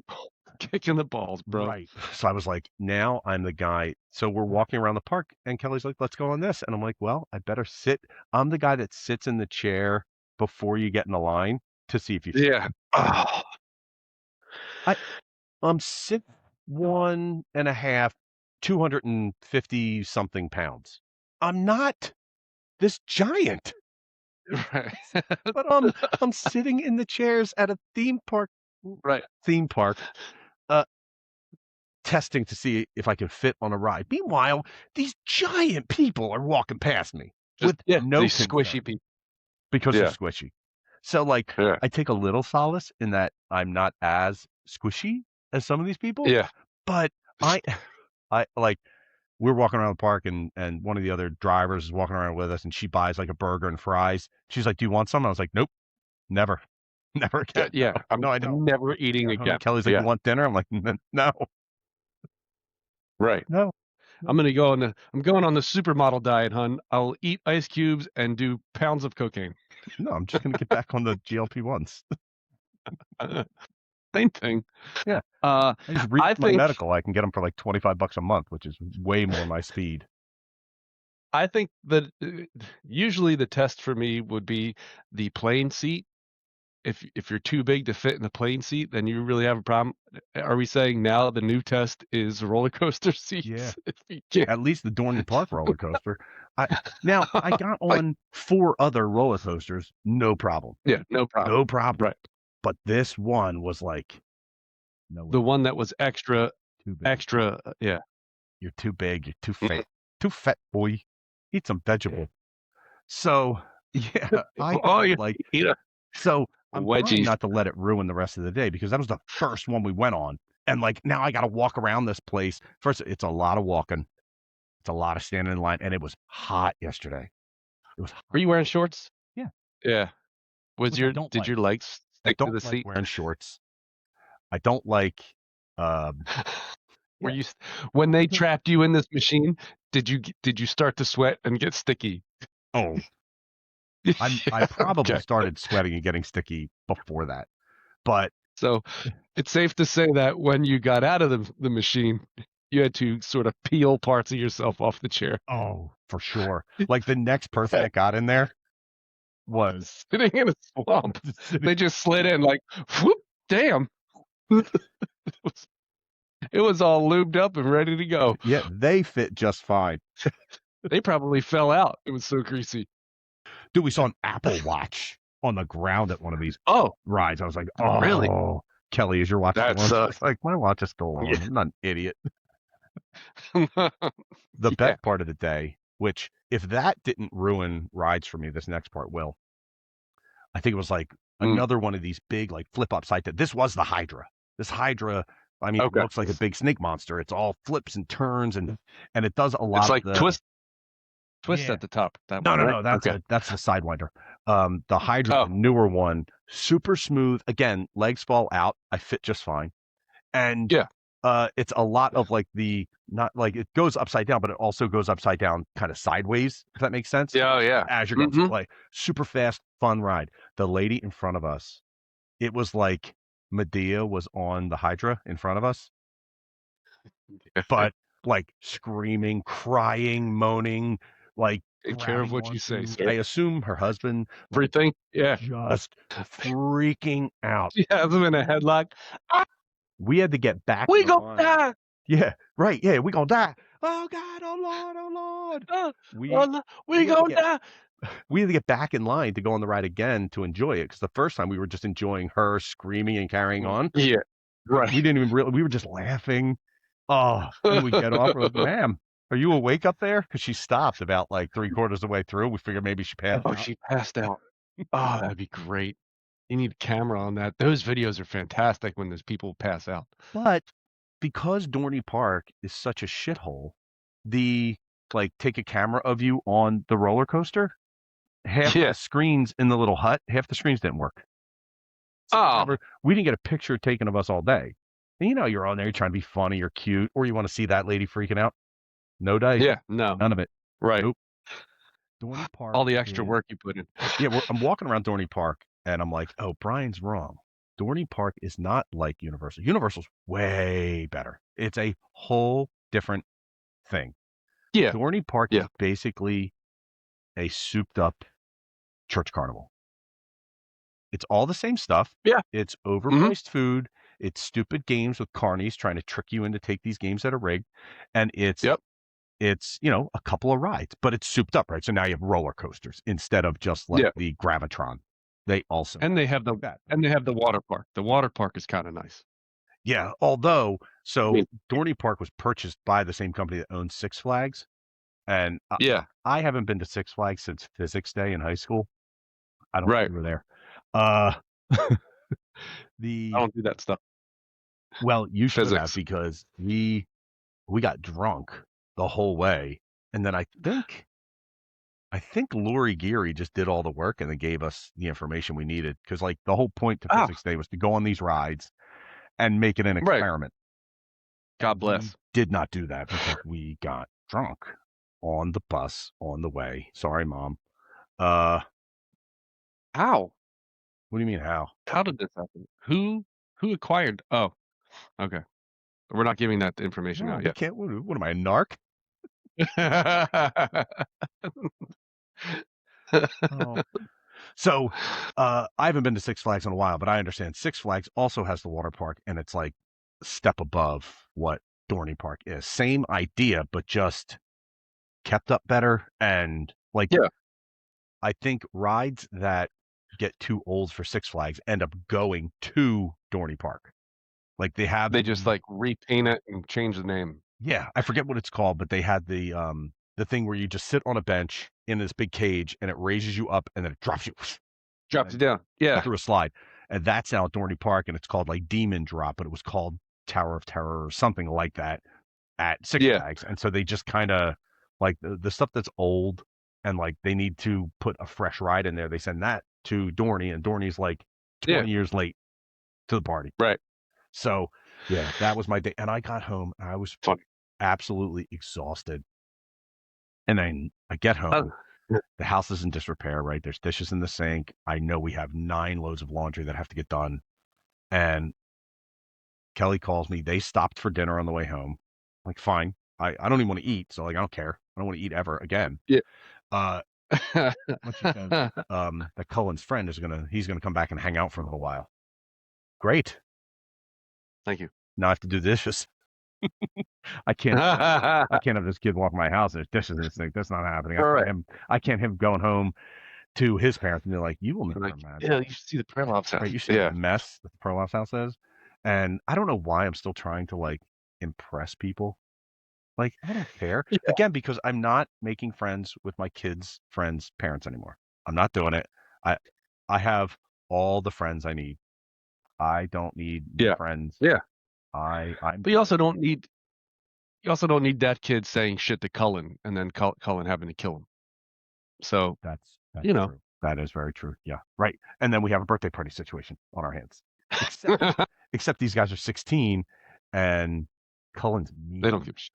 Speaker 2: kick in the balls, bro.
Speaker 1: Right. So I was like, now I'm the guy. So we're walking around the park, and Kelly's like, let's go on this. And I'm like, well, I better sit. I'm the guy that sits in the chair before you get in the line to see if you fit.
Speaker 2: Yeah. Oh.
Speaker 1: I'm 6'1.5", 250 something pounds. I'm not this giant,
Speaker 2: Right.
Speaker 1: but I'm sitting in the chairs at a
Speaker 2: Right.
Speaker 1: theme park, uh, testing to see if I can fit on a ride. Meanwhile, these giant people are walking past me
Speaker 2: Just
Speaker 1: with no
Speaker 2: these
Speaker 1: concern
Speaker 2: squishy people.
Speaker 1: because they're
Speaker 2: Yeah.
Speaker 1: squishy. So like,
Speaker 2: Yeah.
Speaker 1: I take a little solace in that I'm not as squishy as some of these people,
Speaker 2: Yeah.
Speaker 1: but I, I like we're walking around the park and one of the other drivers is walking around with us and she buys like a burger and fries. She's like, "Do you want some?" I was like, "Nope, never, never again.
Speaker 2: Yeah.
Speaker 1: No, I don't."
Speaker 2: I'm never eating again.
Speaker 1: Kelly's like, "You
Speaker 2: Yeah.
Speaker 1: want dinner?" I'm like, No,
Speaker 2: Right.
Speaker 1: no,
Speaker 2: I'm going on the supermodel diet, hun. I'll eat ice cubes and do pounds of cocaine.
Speaker 1: no. I'm just gonna get back on the GLP ones.
Speaker 2: Same thing.
Speaker 1: Yeah,
Speaker 2: Uh,
Speaker 1: I just read
Speaker 2: I
Speaker 1: my
Speaker 2: think
Speaker 1: medical. I can get them for like $25 a month, which is way more my speed.
Speaker 2: I think that usually the test for me would be the plane seat. If you're too big to fit in the plane seat, then you really have a problem. Are we saying now the new test is roller coaster seats?
Speaker 1: Yeah,
Speaker 2: If you can't,
Speaker 1: at least the Dorney Park roller coaster. I got
Speaker 2: like,
Speaker 1: on 4 other roller coasters, no problem,
Speaker 2: yeah, no problem.
Speaker 1: no problem.
Speaker 2: Right.
Speaker 1: But this one was like, no way,
Speaker 2: The one that was extra,
Speaker 1: too big.
Speaker 2: yeah.
Speaker 1: You're too big. You're too
Speaker 2: Mhm.
Speaker 1: fat, boy. Eat some vegetable. So yeah, I
Speaker 2: Oh,
Speaker 1: had
Speaker 2: you
Speaker 1: like
Speaker 2: eat a
Speaker 1: so I'm trying
Speaker 2: wedgies.
Speaker 1: not to let it ruin the rest of the day because that was the first one we went on, and like now I got to walk around this place. First, it's a lot of walking. It's a lot of standing in line, and it was hot yesterday. It was
Speaker 2: Were
Speaker 1: hot.
Speaker 2: you wearing shorts?
Speaker 1: Yeah,
Speaker 2: Yeah.
Speaker 1: which I don't
Speaker 2: Did
Speaker 1: like.
Speaker 2: your legs
Speaker 1: I
Speaker 2: stick to
Speaker 1: don't
Speaker 2: the
Speaker 1: like
Speaker 2: seat?
Speaker 1: wearing shorts. I don't like. Um,
Speaker 2: Were
Speaker 1: yeah,
Speaker 2: you when
Speaker 1: I
Speaker 2: they
Speaker 1: don't.
Speaker 2: trapped you in this machine, did you start to sweat and get sticky?
Speaker 1: Oh, I probably
Speaker 2: Okay.
Speaker 1: started sweating and getting sticky before that, but
Speaker 2: So it's safe to say that when you got out of the machine, you had to sort of peel parts of yourself off the chair.
Speaker 1: oh, for sure. Like the next person that got in there was
Speaker 2: Sitting in a swamp.
Speaker 1: sitting.
Speaker 2: They just slid in like, whoop, damn. It was all lubed up and ready to go.
Speaker 1: Yeah, they fit just fine.
Speaker 2: They probably fell out. It was so greasy.
Speaker 1: Dude, we saw an Apple Watch on the ground at one of these
Speaker 2: Oh,
Speaker 1: rides. I was like,
Speaker 2: really?
Speaker 1: oh, Kelly, is your watch still
Speaker 2: That
Speaker 1: on?
Speaker 2: sucks.
Speaker 1: She's like, my watch is still
Speaker 2: Yeah.
Speaker 1: on. I'm not an idiot. The
Speaker 2: Yeah.
Speaker 1: best part of the day, which if that didn't ruin rides for me, this next part will. I think it was like
Speaker 2: Mm.
Speaker 1: another one of these big like flip upside down. This was the Hydra. This Hydra, I mean, it
Speaker 2: Okay.
Speaker 1: looks like a big snake monster. It's all flips and turns and it does a
Speaker 2: It's
Speaker 1: lot of
Speaker 2: like
Speaker 1: the
Speaker 2: twist
Speaker 1: yeah.
Speaker 2: at the top. That
Speaker 1: No,
Speaker 2: one,
Speaker 1: no,
Speaker 2: right?
Speaker 1: no.
Speaker 2: Okay.
Speaker 1: That's the Sidewinder. The Hydra, the
Speaker 2: Oh,
Speaker 1: newer one, super smooth. Again, legs fall out. I fit just fine. And
Speaker 2: yeah.
Speaker 1: it's a lot of like the not like it goes upside down, but it also goes upside down kind of sideways, if that makes sense.
Speaker 2: Yeah. Oh, yeah.
Speaker 1: As you're going, so
Speaker 2: Mm-hmm.
Speaker 1: like super fast, fun ride. The lady in front of us, it was like Medea was on the Hydra in front of us, but like screaming, crying, moaning, like
Speaker 2: Take care of
Speaker 1: grabbing
Speaker 2: what you say,
Speaker 1: onto,
Speaker 2: sir.
Speaker 1: I assume her husband, like
Speaker 2: Everything. Yeah.
Speaker 1: just freaking out.
Speaker 2: She has him in a headlock. Ah,
Speaker 1: We had to get back in
Speaker 2: we
Speaker 1: the
Speaker 2: gonna
Speaker 1: line.
Speaker 2: die.
Speaker 1: Yeah, right. Yeah, we gonna die. Oh God, oh Lord, oh Lord.
Speaker 2: Oh,
Speaker 1: We
Speaker 2: oh, we
Speaker 1: we had to
Speaker 2: gonna
Speaker 1: get
Speaker 2: die.
Speaker 1: we had to get back in line to go on the ride again to enjoy it because the first time we were just enjoying her screaming and carrying on.
Speaker 2: Yeah.
Speaker 1: We
Speaker 2: Right.
Speaker 1: didn't even really. We were just laughing. Oh, and we get off. We're like, "Ma'am, are you awake up there?" Because she stopped about like 3/4 of the way through. We figured maybe she passed
Speaker 2: Oh,
Speaker 1: out.
Speaker 2: she passed out. Oh, that'd be great. You need a camera on that. Those videos are fantastic when those people pass out.
Speaker 1: But because Dorney Park is such a shithole, the like take a camera of you on the roller coaster. Half the
Speaker 2: Yeah.
Speaker 1: screens in the little hut, half the screens didn't work. So
Speaker 2: Oh,
Speaker 1: we didn't get a picture taken of us all day. And you know, you're on there, you're trying to be funny or cute, or you want to see that lady freaking out. No dice,
Speaker 2: yeah. No.
Speaker 1: none of it.
Speaker 2: Right.
Speaker 1: Nope. Dorney Park
Speaker 2: All the extra
Speaker 1: is
Speaker 2: work you put in.
Speaker 1: yeah. I'm walking around Dorney Park and I'm like, oh, Brian's wrong. Dorney Park is not like Universal. Universal's way better. It's a whole different thing.
Speaker 2: Yeah.
Speaker 1: Dorney Park is
Speaker 2: Yeah.
Speaker 1: basically a souped up church carnival. It's all the same stuff.
Speaker 2: Yeah.
Speaker 1: It's
Speaker 2: Hmm.
Speaker 1: overpriced food. It's stupid games with carnies trying to trick you into take these games that are rigged, and
Speaker 2: Yep.
Speaker 1: it's a couple of rides, but it's souped up, right? So now you have roller coasters instead of just like
Speaker 2: Yeah.
Speaker 1: the Gravitron. They also
Speaker 2: And they have
Speaker 1: like that.
Speaker 2: the water park. The water park is kind of nice.
Speaker 1: Yeah, although
Speaker 2: I
Speaker 1: so
Speaker 2: mean,
Speaker 1: Dorney Park was purchased by the same company that owns Six Flags, and
Speaker 2: yeah.
Speaker 1: I haven't been to Six Flags since Physics Day in high school. I don't think
Speaker 2: Right.
Speaker 1: we were there. Uh,
Speaker 2: I
Speaker 1: the
Speaker 2: don't do that stuff.
Speaker 1: well, you should have
Speaker 2: Physics.
Speaker 1: because we got drunk the whole way, and then I think Lori Geary just did all the work and then gave us the information we needed because like the whole point to
Speaker 2: Ah,
Speaker 1: Physics Day was to go on these rides and make it an
Speaker 2: right.
Speaker 1: experiment,
Speaker 2: God
Speaker 1: and we
Speaker 2: bless.
Speaker 1: did not do that because we got drunk on the bus on the way. Sorry, mom. Uh,
Speaker 2: How?
Speaker 1: what do you mean how?
Speaker 2: How did this happen? Who acquired? Oh, okay. We're not giving that information
Speaker 1: No,
Speaker 2: out
Speaker 1: we
Speaker 2: yet.
Speaker 1: can't. What am I, a narc? Oh, so I haven't been to Six Flags in a while, but I understand Six Flags also has the water park, and it's like a step above what Dorney Park is. Same idea, but just kept up better. And like,
Speaker 2: Yeah,
Speaker 1: I think rides that get too old for Six Flags end up going to Dorney Park. Like they have
Speaker 2: they just like repaint it and change the name.
Speaker 1: yeah, I forget what it's called, but they had the thing where you just sit on a bench in this big cage and it raises you up and then it drops you
Speaker 2: Dropped it down. Yeah,
Speaker 1: through a slide. And that's now at Dorney Park and it's called like Demon Drop, but it was called Tower of Terror or something like that at Six
Speaker 2: yeah,
Speaker 1: Flags. And so they just kind of like the stuff that's old and like they need to put a fresh ride in there. They send that to Dorney and Dorney's like
Speaker 2: yeah.
Speaker 1: 20 years late to the party.
Speaker 2: Right.
Speaker 1: So yeah, that was my day. And I got home and I was
Speaker 2: Funny.
Speaker 1: absolutely exhausted. And then I get
Speaker 2: Uh,
Speaker 1: home. The house is in disrepair, right? There's dishes in the sink. I know we have 9 loads of laundry that have to get done. And Kelly calls me. They stopped for dinner on the way home. I'm like, fine. I don't even want to eat. So, like, I don't care. I don't want to eat ever again.
Speaker 2: yeah.
Speaker 1: Uh, but she says, that Cullen's friend he's gonna come back and hang out for a little while. Great.
Speaker 2: Thank you.
Speaker 1: Now I have to do dishes. I can't I can't have this kid walk my house and there's dishes in the sink. That's not happening.
Speaker 2: All right.
Speaker 1: I can't have him going home to his parents and they're like, you will
Speaker 2: I'm
Speaker 1: never
Speaker 2: like,
Speaker 1: imagine.
Speaker 2: yeah, you should see the Prelop's house.
Speaker 1: Right, you see the
Speaker 2: Yeah.
Speaker 1: mess that the Prolapse house is. And I don't know why I'm still trying to like impress people. Like, I don't care.
Speaker 2: Yeah.
Speaker 1: Again, because I'm not making friends with my kids' friends' parents anymore. I'm not doing it. I I have all the friends I need. I don't need new
Speaker 2: Yeah.
Speaker 1: friends.
Speaker 2: Yeah.
Speaker 1: I'm
Speaker 2: But you also don't need that kid saying shit to Cullen and then Cullen having to kill him. So,
Speaker 1: that's
Speaker 2: you know.
Speaker 1: true. That is very true. Yeah. Right. And then we have a birthday party situation on our hands. Except except these guys are 16 and Cullen's
Speaker 2: They don't
Speaker 1: mean.
Speaker 2: give a shit.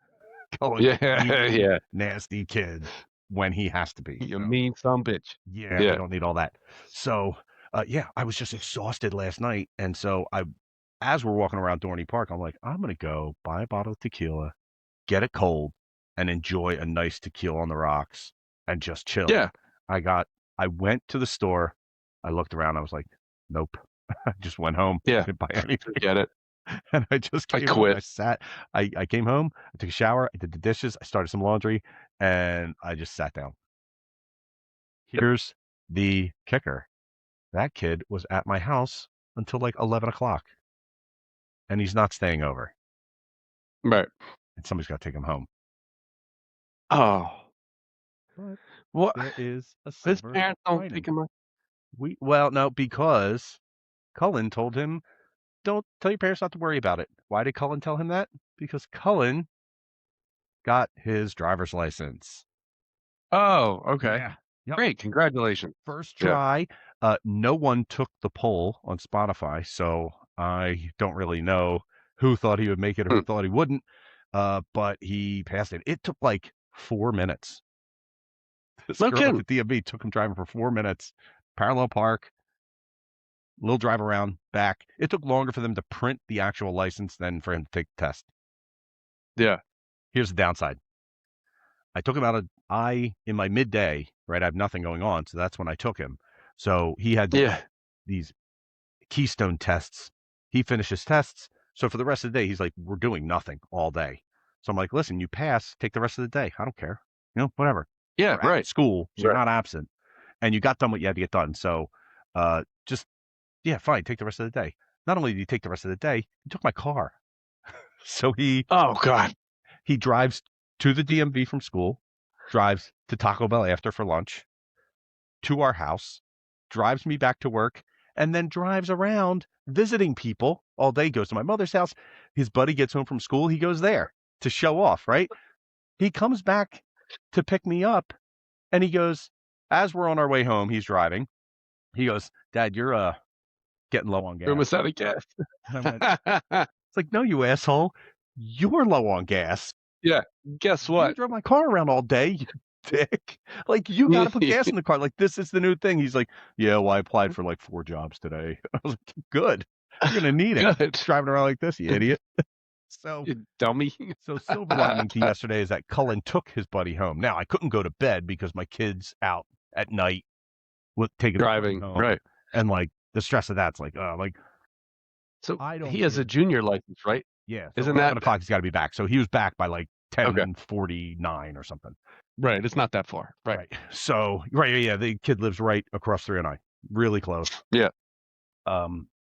Speaker 1: Cullen's a
Speaker 2: Yeah,
Speaker 1: mean,
Speaker 2: yeah.
Speaker 1: nasty kid when he has to be.
Speaker 2: You
Speaker 1: So
Speaker 2: mean some bitch.
Speaker 1: yeah, we
Speaker 2: Yeah.
Speaker 1: don't need all that. So, yeah, I was just exhausted last night, and so as we're walking around Dorney Park, I'm like, I'm gonna go buy a bottle of tequila, get it cold, and enjoy a nice tequila on the rocks and just chill.
Speaker 2: Yeah.
Speaker 1: I got, I went to the store, I looked around, I was like, nope. I just went home. I
Speaker 2: Yeah.
Speaker 1: didn't buy anything,
Speaker 2: Forget it.
Speaker 1: and I just
Speaker 2: I
Speaker 1: came home. I
Speaker 2: quit.
Speaker 1: sat. I came home. I took a shower. I did the dishes. I started some laundry, and I just sat down. Here's the kicker. That kid was at my house until like 11 o'clock, and he's not staying over.
Speaker 2: Right.
Speaker 1: And somebody's got to take him home.
Speaker 2: Oh.
Speaker 1: But
Speaker 2: What?
Speaker 1: there is a
Speaker 2: His
Speaker 1: silver
Speaker 2: parents don't
Speaker 1: lining.
Speaker 2: take him.
Speaker 1: Well, no, because Cullen told him, don't tell your parents not to worry about it. Why did Cullen tell him that? Because Cullen got his driver's license.
Speaker 2: Oh, okay.
Speaker 1: Yeah. Yep.
Speaker 2: Great. Congratulations.
Speaker 1: First
Speaker 2: Yeah.
Speaker 1: try. No one took the poll on Spotify, so I don't really know who thought he would make it or who
Speaker 2: Hmm.
Speaker 1: thought he wouldn't. But he passed it. It took like 4 minutes. This
Speaker 2: No
Speaker 1: girl at
Speaker 2: kidding.
Speaker 1: the DMV took him driving for 4 minutes, parallel park, little drive around, back. It took longer for them to print the actual license than for him to take the test.
Speaker 2: Yeah.
Speaker 1: Here's the downside. I took him out of in my midday, right? I have nothing going on, so that's when I took him. So he had
Speaker 2: Yeah.
Speaker 1: these keystone tests. He finishes tests. So for the rest of the day, he's like, we're doing nothing all day. So I'm like, listen, you pass, take the rest of the day. I don't care. Whatever.
Speaker 2: Yeah.
Speaker 1: We're at
Speaker 2: Right.
Speaker 1: school, so you're
Speaker 2: Right.
Speaker 1: not absent. And you got done what you had to get done. So just, yeah, fine, take the rest of the day. Not only did he take the rest of the day, he took my car. So
Speaker 2: Oh God.
Speaker 1: he drives to the DMV from school, drives to Taco Bell after for lunch, to our house, drives me back to work, and then drives around visiting people all day. Goes to my mother's house. His buddy gets home from school. He goes there to show off, right? He comes back to pick me up and he goes, as we're on our way home, he's driving. He goes, Dad, you're getting low on
Speaker 2: We're
Speaker 1: gas.
Speaker 2: almost out of gas.
Speaker 1: And I went, it's like, no, you asshole. You're low on gas.
Speaker 2: Yeah. Guess
Speaker 1: You
Speaker 2: what?
Speaker 1: drove my car around all day, you dick. Like, you got to put gas in the car. Like, this is the new thing. He's like, yeah, well, I applied for like 4 jobs today. I was like, good. You're going to need it.
Speaker 2: Good.
Speaker 1: Driving around like this, you idiot. So,
Speaker 2: You dummy.
Speaker 1: so silver lining to yesterday is that Cullen took his buddy home. Now, I couldn't go to bed because my kid's out at night with taking the buddy
Speaker 2: Driving.
Speaker 1: home.
Speaker 2: Right.
Speaker 1: And like the stress of that's like,
Speaker 2: So
Speaker 1: I don't
Speaker 2: he has a
Speaker 1: care.
Speaker 2: junior license, right?
Speaker 1: Yeah. So
Speaker 2: Isn't
Speaker 1: 11
Speaker 2: that
Speaker 1: o'clock, he's got to be back. So he was back by like
Speaker 2: okay?
Speaker 1: 10:49 or something.
Speaker 2: Right. It's not that far. Right.
Speaker 1: Right. So, right. Yeah. The kid lives right across 309, really close.
Speaker 2: Yeah.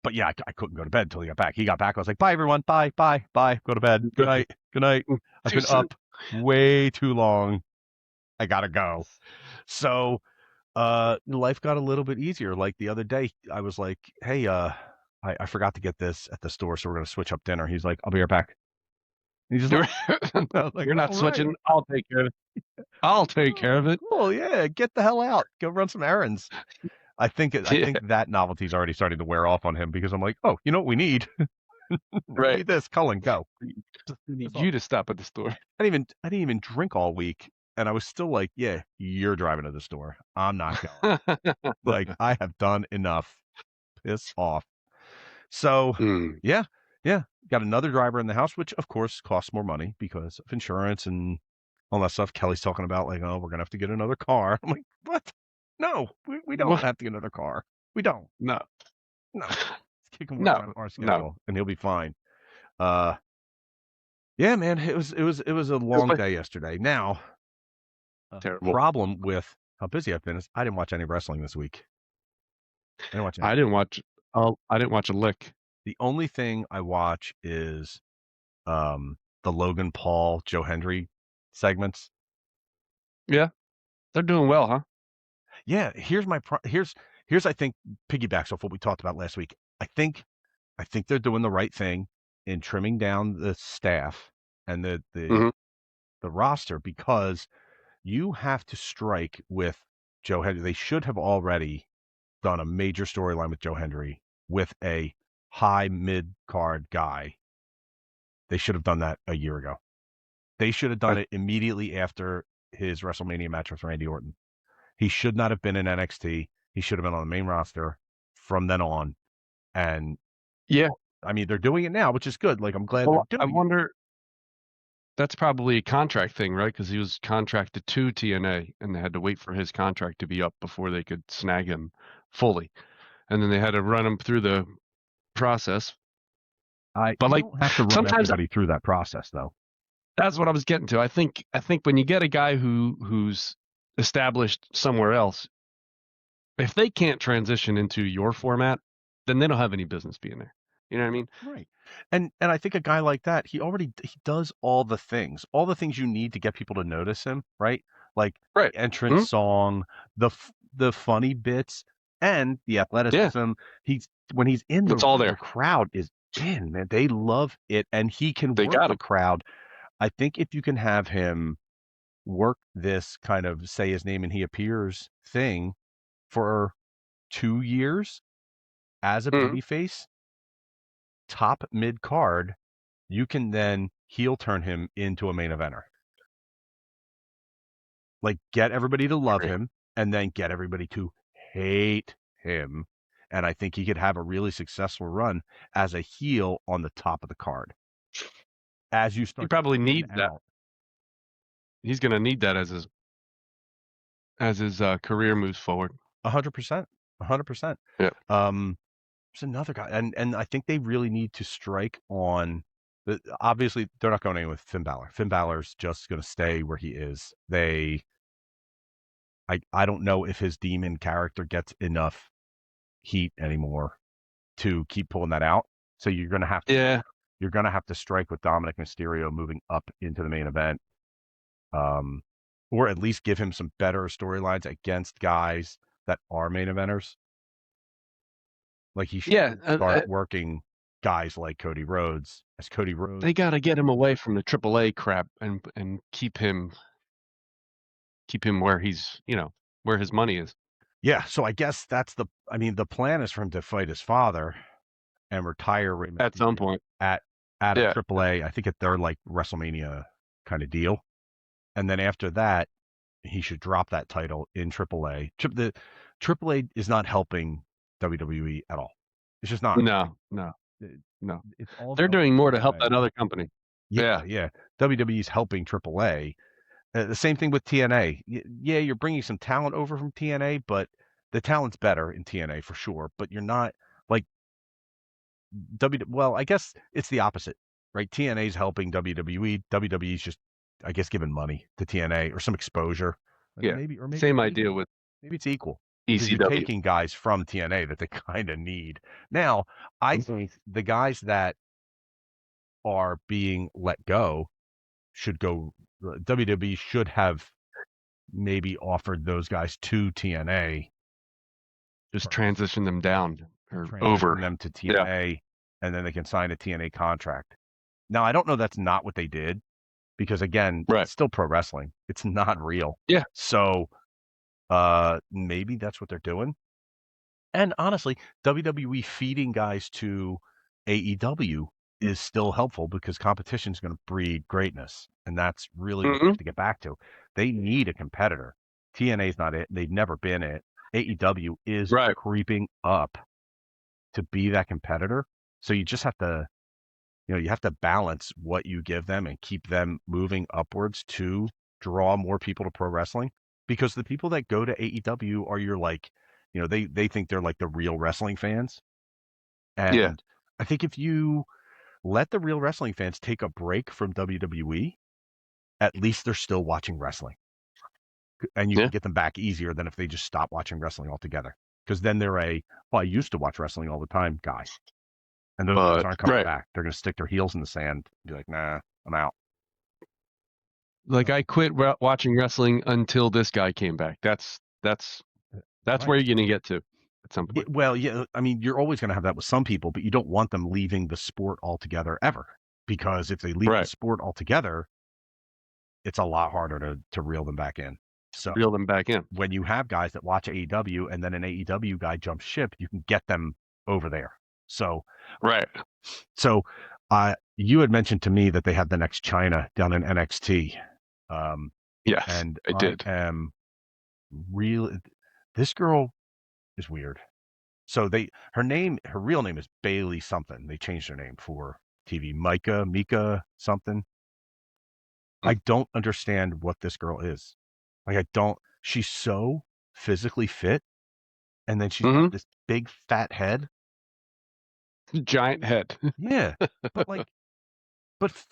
Speaker 1: But yeah, I couldn't go to bed until he got back. He got back. I was like, bye, everyone. Bye, bye, bye. Go to bed. Good night. Good night. I've
Speaker 2: Too
Speaker 1: been
Speaker 2: soon.
Speaker 1: up way too long. I got to go. So, life got a little bit easier. Like the other day, I was like, hey, I forgot to get this at the store. So we're going to switch up dinner. He's like, I'll be right back. And he just left. I was like,
Speaker 2: You're not
Speaker 1: all right.
Speaker 2: switching. I'll take care of it. I'll take care of it.
Speaker 1: Cool. Yeah. Get the hell out. Go run some errands. I think
Speaker 2: Yeah.
Speaker 1: that novelty is already starting to wear off on him because I'm like, oh, you know what we need? We
Speaker 2: Right.
Speaker 1: need this. Cullen, go.
Speaker 2: I need you to stop at the store.
Speaker 1: I didn't even drink all week, and I was still like, yeah, you're driving to the store. I'm not going. Like, I have done enough. Piss off. So
Speaker 2: Mm.
Speaker 1: yeah, got another driver in the house, which of course costs more money because of insurance and all that stuff. Kelly's talking about like, oh, we're gonna have to get another car. I'm like, what? No, we don't
Speaker 2: What?
Speaker 1: have to get another car. We don't.
Speaker 2: No.
Speaker 1: No. He can work
Speaker 2: No.
Speaker 1: around our
Speaker 2: No.
Speaker 1: schedule and he'll be fine. Yeah, man, it was a long day yesterday. Now,
Speaker 2: Terrible.
Speaker 1: problem with how busy I've been is I didn't watch any wrestling this week. I didn't watch any.
Speaker 2: I didn't watch. I didn't watch a lick.
Speaker 1: The only thing I watch is the Logan Paul, Joe Hendry segments.
Speaker 2: Yeah, they're doing well, huh?
Speaker 1: Yeah, here's I think piggybacks off what we talked about last week. I think they're doing the right thing in trimming down the staff and
Speaker 2: Hmm.
Speaker 1: the roster because you have to strike with Joe Hendry. They should have already done a major storyline with Joe Hendry with a high mid card guy. They should have done that a year ago. They should have done
Speaker 2: I,
Speaker 1: it immediately after his WrestleMania match with Randy Orton. He should not have been in NXT. He should have been on the main roster from then on. And
Speaker 2: yeah.
Speaker 1: I mean, they're doing it now, which is good. Like, I'm glad they're
Speaker 2: Well, I
Speaker 1: doing it.
Speaker 2: wonder. That's probably a contract thing, right? Because he was contracted to TNA, and they had to wait for his contract to be up before they could snag him fully, and then they had to run him through the process. But
Speaker 1: You
Speaker 2: like
Speaker 1: don't have to run
Speaker 2: sometimes
Speaker 1: everybody through that process, though.
Speaker 2: that's what I was getting to. I think when you get a guy who's established somewhere else, if they can't transition into your format, then they don't have any business being there. You know what I mean?
Speaker 1: Right. And I think a guy like that, he does all the things you need to get people to notice him, right? Like
Speaker 2: Right.
Speaker 1: the entrance
Speaker 2: Hmm.
Speaker 1: song, the funny bits, and the
Speaker 2: Yeah,
Speaker 1: athleticism. He's when he's in the
Speaker 2: it's all
Speaker 1: ring, the
Speaker 2: there.
Speaker 1: crowd is in, man. They love it, and he can
Speaker 2: They
Speaker 1: work
Speaker 2: got
Speaker 1: the
Speaker 2: him.
Speaker 1: crowd. I think if you can have him work this kind of say his name and he appears thing for 2 years as a
Speaker 2: Hmm.
Speaker 1: babyface, top mid card, you can then heel turn him into a main eventer. Like get everybody to love
Speaker 2: Agree.
Speaker 1: him and then get everybody to hate him. And I think he could have a really successful run as a heel on the top of the card. As you
Speaker 2: He
Speaker 1: start to
Speaker 2: probably
Speaker 1: thin
Speaker 2: needs that.
Speaker 1: out,
Speaker 2: He's going to need that as his career moves forward.
Speaker 1: 100%, 100%.
Speaker 2: Yeah.
Speaker 1: Um, there's another guy, and I think they really need to strike on. Obviously, they're not going anywhere with Finn Balor. Finn Balor's just going to stay where he is. I don't know if his demon character gets enough heat anymore to keep pulling that out. So
Speaker 2: Yeah.
Speaker 1: you're gonna have to strike with Dominic Mysterio moving up into the main event, um, or at least give him some better storylines against guys that are main eventers. Like he
Speaker 2: Yeah.
Speaker 1: should start working guys like Cody Rhodes as Cody Rhodes.
Speaker 2: They got to get him away from the AAA crap and keep him where where his money is
Speaker 1: Yeah, so I guess I mean, the plan is for him to fight his father and retire Rey
Speaker 2: at some
Speaker 1: Mysterio
Speaker 2: point.
Speaker 1: at a
Speaker 2: Yeah.
Speaker 1: AAA. I think at their like WrestleMania kind of deal, and then after that, he should drop that title in AAA. The AAA is not helping WWE at all. It's just not.
Speaker 2: No, no,
Speaker 1: It-
Speaker 2: no.
Speaker 1: It's all
Speaker 2: They're
Speaker 1: going
Speaker 2: doing more to help
Speaker 1: AAA.
Speaker 2: that other company.
Speaker 1: Yeah,
Speaker 2: Yeah.
Speaker 1: yeah. WWE's helping AAA. The same thing with TNA. Yeah, you're bringing some talent over from TNA, but the talent's better in TNA for sure. But you're not like Well, I guess it's the opposite, right? TNA's helping WWE. WWE's just, I guess, giving money to TNA or some exposure.
Speaker 2: Yeah.
Speaker 1: Maybe
Speaker 2: Same
Speaker 1: it's
Speaker 2: idea
Speaker 1: equal.
Speaker 2: with
Speaker 1: Maybe it's equal because you're
Speaker 2: ECW.
Speaker 1: taking guys from TNA that they kind of need. Now, I think the guys that are being let go should go. WWE should have maybe offered those guys to TNA
Speaker 2: Just
Speaker 1: first
Speaker 2: transition them down
Speaker 1: and
Speaker 2: or
Speaker 1: transition
Speaker 2: over.
Speaker 1: them to
Speaker 2: Yeah.
Speaker 1: TNA, and then they can sign a TNA contract. Now, I don't know that's not what they did because again,
Speaker 2: Right.
Speaker 1: it's still pro wrestling. It's not real.
Speaker 2: Yeah.
Speaker 1: So, maybe that's what they're doing. And honestly, WWE feeding guys to AEW is still helpful because competition is going to breed greatness, and that's really what they
Speaker 2: Hmm.
Speaker 1: have to get back to. They need a competitor. TNA is not it. They've never been it. AEW is
Speaker 2: Right.
Speaker 1: creeping up to be that competitor. So you just have to you have to balance what you give them and keep them moving upwards to draw more people to pro wrestling because the people that go to AEW are your like, they think they're like the real wrestling fans.
Speaker 2: Yeah.
Speaker 1: And I think if you let the real wrestling fans take a break from WWE, at least they're still watching wrestling. And you can
Speaker 2: Yeah.
Speaker 1: get them back easier than if they just stop watching wrestling altogether. Because then they're well, I used to watch wrestling all the time guy. And those guys
Speaker 2: But
Speaker 1: aren't coming
Speaker 2: right,
Speaker 1: back. They're going to stick their heels in the sand and be like, nah, I'm out.
Speaker 2: like I quit watching wrestling until this guy came back. That's
Speaker 1: Right.
Speaker 2: where you're gonna get to at some
Speaker 1: Yeah,
Speaker 2: point.
Speaker 1: well, yeah, I mean, you're always going to have that with some people, but you don't want them leaving the sport altogether ever. Because if they leave the
Speaker 2: Right,
Speaker 1: sport altogether, it's a lot harder to reel them back in. So
Speaker 2: reel them back in.
Speaker 1: when you have guys that watch AEW and then an AEW guy jumps ship, you can get them over there. So,
Speaker 2: Right.
Speaker 1: so you had mentioned to me that they have the next China down in NXT.
Speaker 2: Yes,
Speaker 1: And
Speaker 2: I
Speaker 1: I
Speaker 2: did.
Speaker 1: am really, this girl is weird. So her real name is Bailey something. They changed her name for TV. Mika something.
Speaker 2: Mm.
Speaker 1: I don't understand what this girl is. Like I don't. She's so physically fit, and then she's got
Speaker 2: Mm-hmm.
Speaker 1: this big fat head.
Speaker 2: Giant head.
Speaker 1: Yeah, but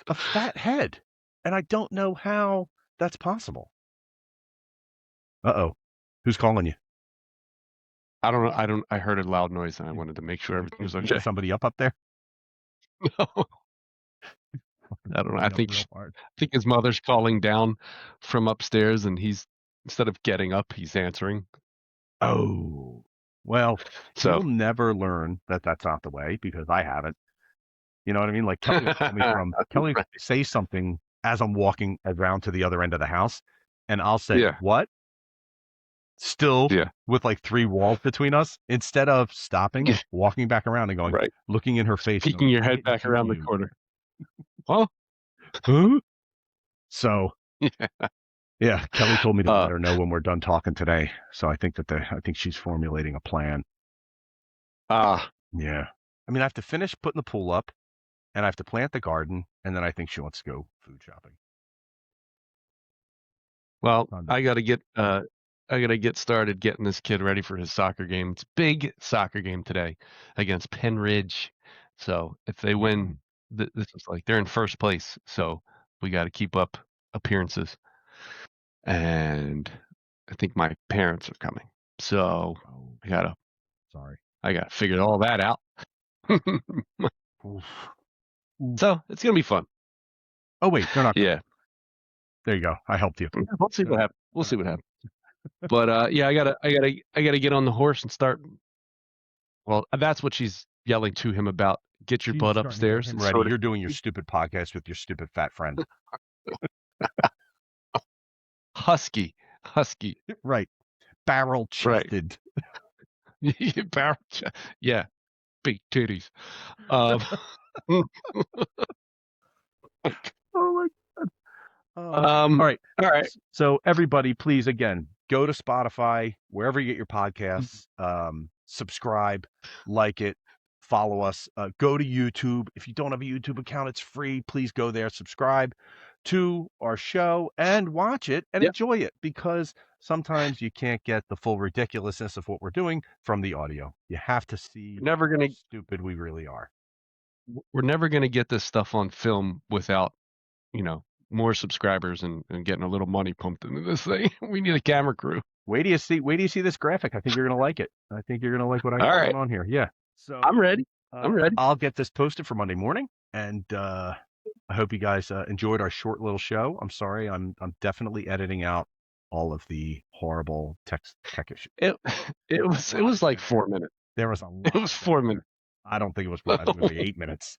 Speaker 1: a fat head, and I don't know how that's possible. Uh-oh, who's calling you?
Speaker 2: I don't know. I heard a loud noise and I wanted to make sure everything was
Speaker 1: You got
Speaker 2: okay.
Speaker 1: somebody up there?
Speaker 2: No, I don't know. I
Speaker 1: Ringing up
Speaker 2: think
Speaker 1: real hard.
Speaker 2: I think his mother's calling down from upstairs, and he's instead of getting up, he's answering.
Speaker 1: Oh, well,
Speaker 2: So
Speaker 1: he'll never learn that that's not the way because I haven't. You know what I mean? Like Kelly will call me from Kelly
Speaker 2: right.
Speaker 1: say something as I'm walking around to the other end of the house, and I'll say,
Speaker 2: Yeah,
Speaker 1: "What?" Still
Speaker 2: yeah,
Speaker 1: with like three walls between us, instead of stopping,
Speaker 2: yeah.
Speaker 1: walking back around and going,
Speaker 2: Right.
Speaker 1: looking in her face,
Speaker 2: Peeking
Speaker 1: going,
Speaker 2: your head
Speaker 1: "It
Speaker 2: back around the
Speaker 1: you."
Speaker 2: corner. Huh?
Speaker 1: Huh? So
Speaker 2: Yeah.
Speaker 1: yeah, Kelly told me to
Speaker 2: Uh,
Speaker 1: let her know when we're done talking today. So I think I think she's formulating a plan.
Speaker 2: ah,
Speaker 1: Yeah. I mean, I have to finish putting the pool up and I have to plant the garden, and then I think she wants to go food shopping.
Speaker 2: well,
Speaker 1: Time to
Speaker 2: I gotta get started getting this kid ready for his soccer game. It's a big soccer game today against Penn Ridge. So if they win, this is like they're in first place. So we got to keep up appearances. And I think my parents are coming. So
Speaker 1: Oh,
Speaker 2: I gotta
Speaker 1: sorry.
Speaker 2: I gotta figure all that out.
Speaker 1: Oof. Oof.
Speaker 2: So it's gonna be fun.
Speaker 1: Oh wait, they're not coming.
Speaker 2: Yeah.
Speaker 1: There you go. I helped you.
Speaker 2: We'll see what happens. We'll
Speaker 1: They're
Speaker 2: see
Speaker 1: not
Speaker 2: what
Speaker 1: coming.
Speaker 2: happens. But yeah, I gotta get on the horse and start. Well, that's what she's yelling to him about. Get your
Speaker 1: She's
Speaker 2: butt
Speaker 1: starting to get
Speaker 2: upstairs
Speaker 1: him
Speaker 2: and
Speaker 1: ready.
Speaker 2: sort of
Speaker 1: You're doing your stupid podcast with your stupid fat friend.
Speaker 2: husky.
Speaker 1: Right. Barrel
Speaker 2: Right.
Speaker 1: chested.
Speaker 2: Barrel yeah, big titties. Um,
Speaker 1: Oh my. All
Speaker 2: um,
Speaker 1: right.
Speaker 2: all right.
Speaker 1: So everybody, please again go to Spotify, wherever you get your podcasts. Subscribe, like it, follow us. Go to YouTube. If you don't have a YouTube account, it's free. Please go there, subscribe to our show, and watch it and
Speaker 2: Yep.
Speaker 1: enjoy it because sometimes you can't get the full ridiculousness of what we're doing from the audio. You have to see
Speaker 2: Never
Speaker 1: how
Speaker 2: gonna
Speaker 1: stupid we really are.
Speaker 2: we're never gonna get this stuff on film without, more subscribers and getting a little money pumped into this thing. We need a camera crew.
Speaker 1: Wait do you see this graphic? I think you're gonna like it. I think you're gonna like what I
Speaker 2: All
Speaker 1: got
Speaker 2: right.
Speaker 1: going on here. Yeah. So
Speaker 2: I'm ready. I'm ready.
Speaker 1: I'll get this posted for Monday morning, and I hope you guys enjoyed our short little show. I'm sorry, I'm definitely editing out all of the horrible tech issues.
Speaker 2: It was like 4 minutes.
Speaker 1: There was a lot.
Speaker 2: It was 4 minutes.
Speaker 1: I don't think it was 4. I think it was like 8 minutes.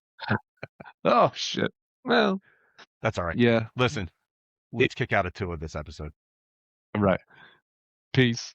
Speaker 2: Oh shit. Well,
Speaker 1: That's all right.
Speaker 2: yeah.
Speaker 1: Listen, let's kick out a 2 of this episode.
Speaker 2: Right. Peace.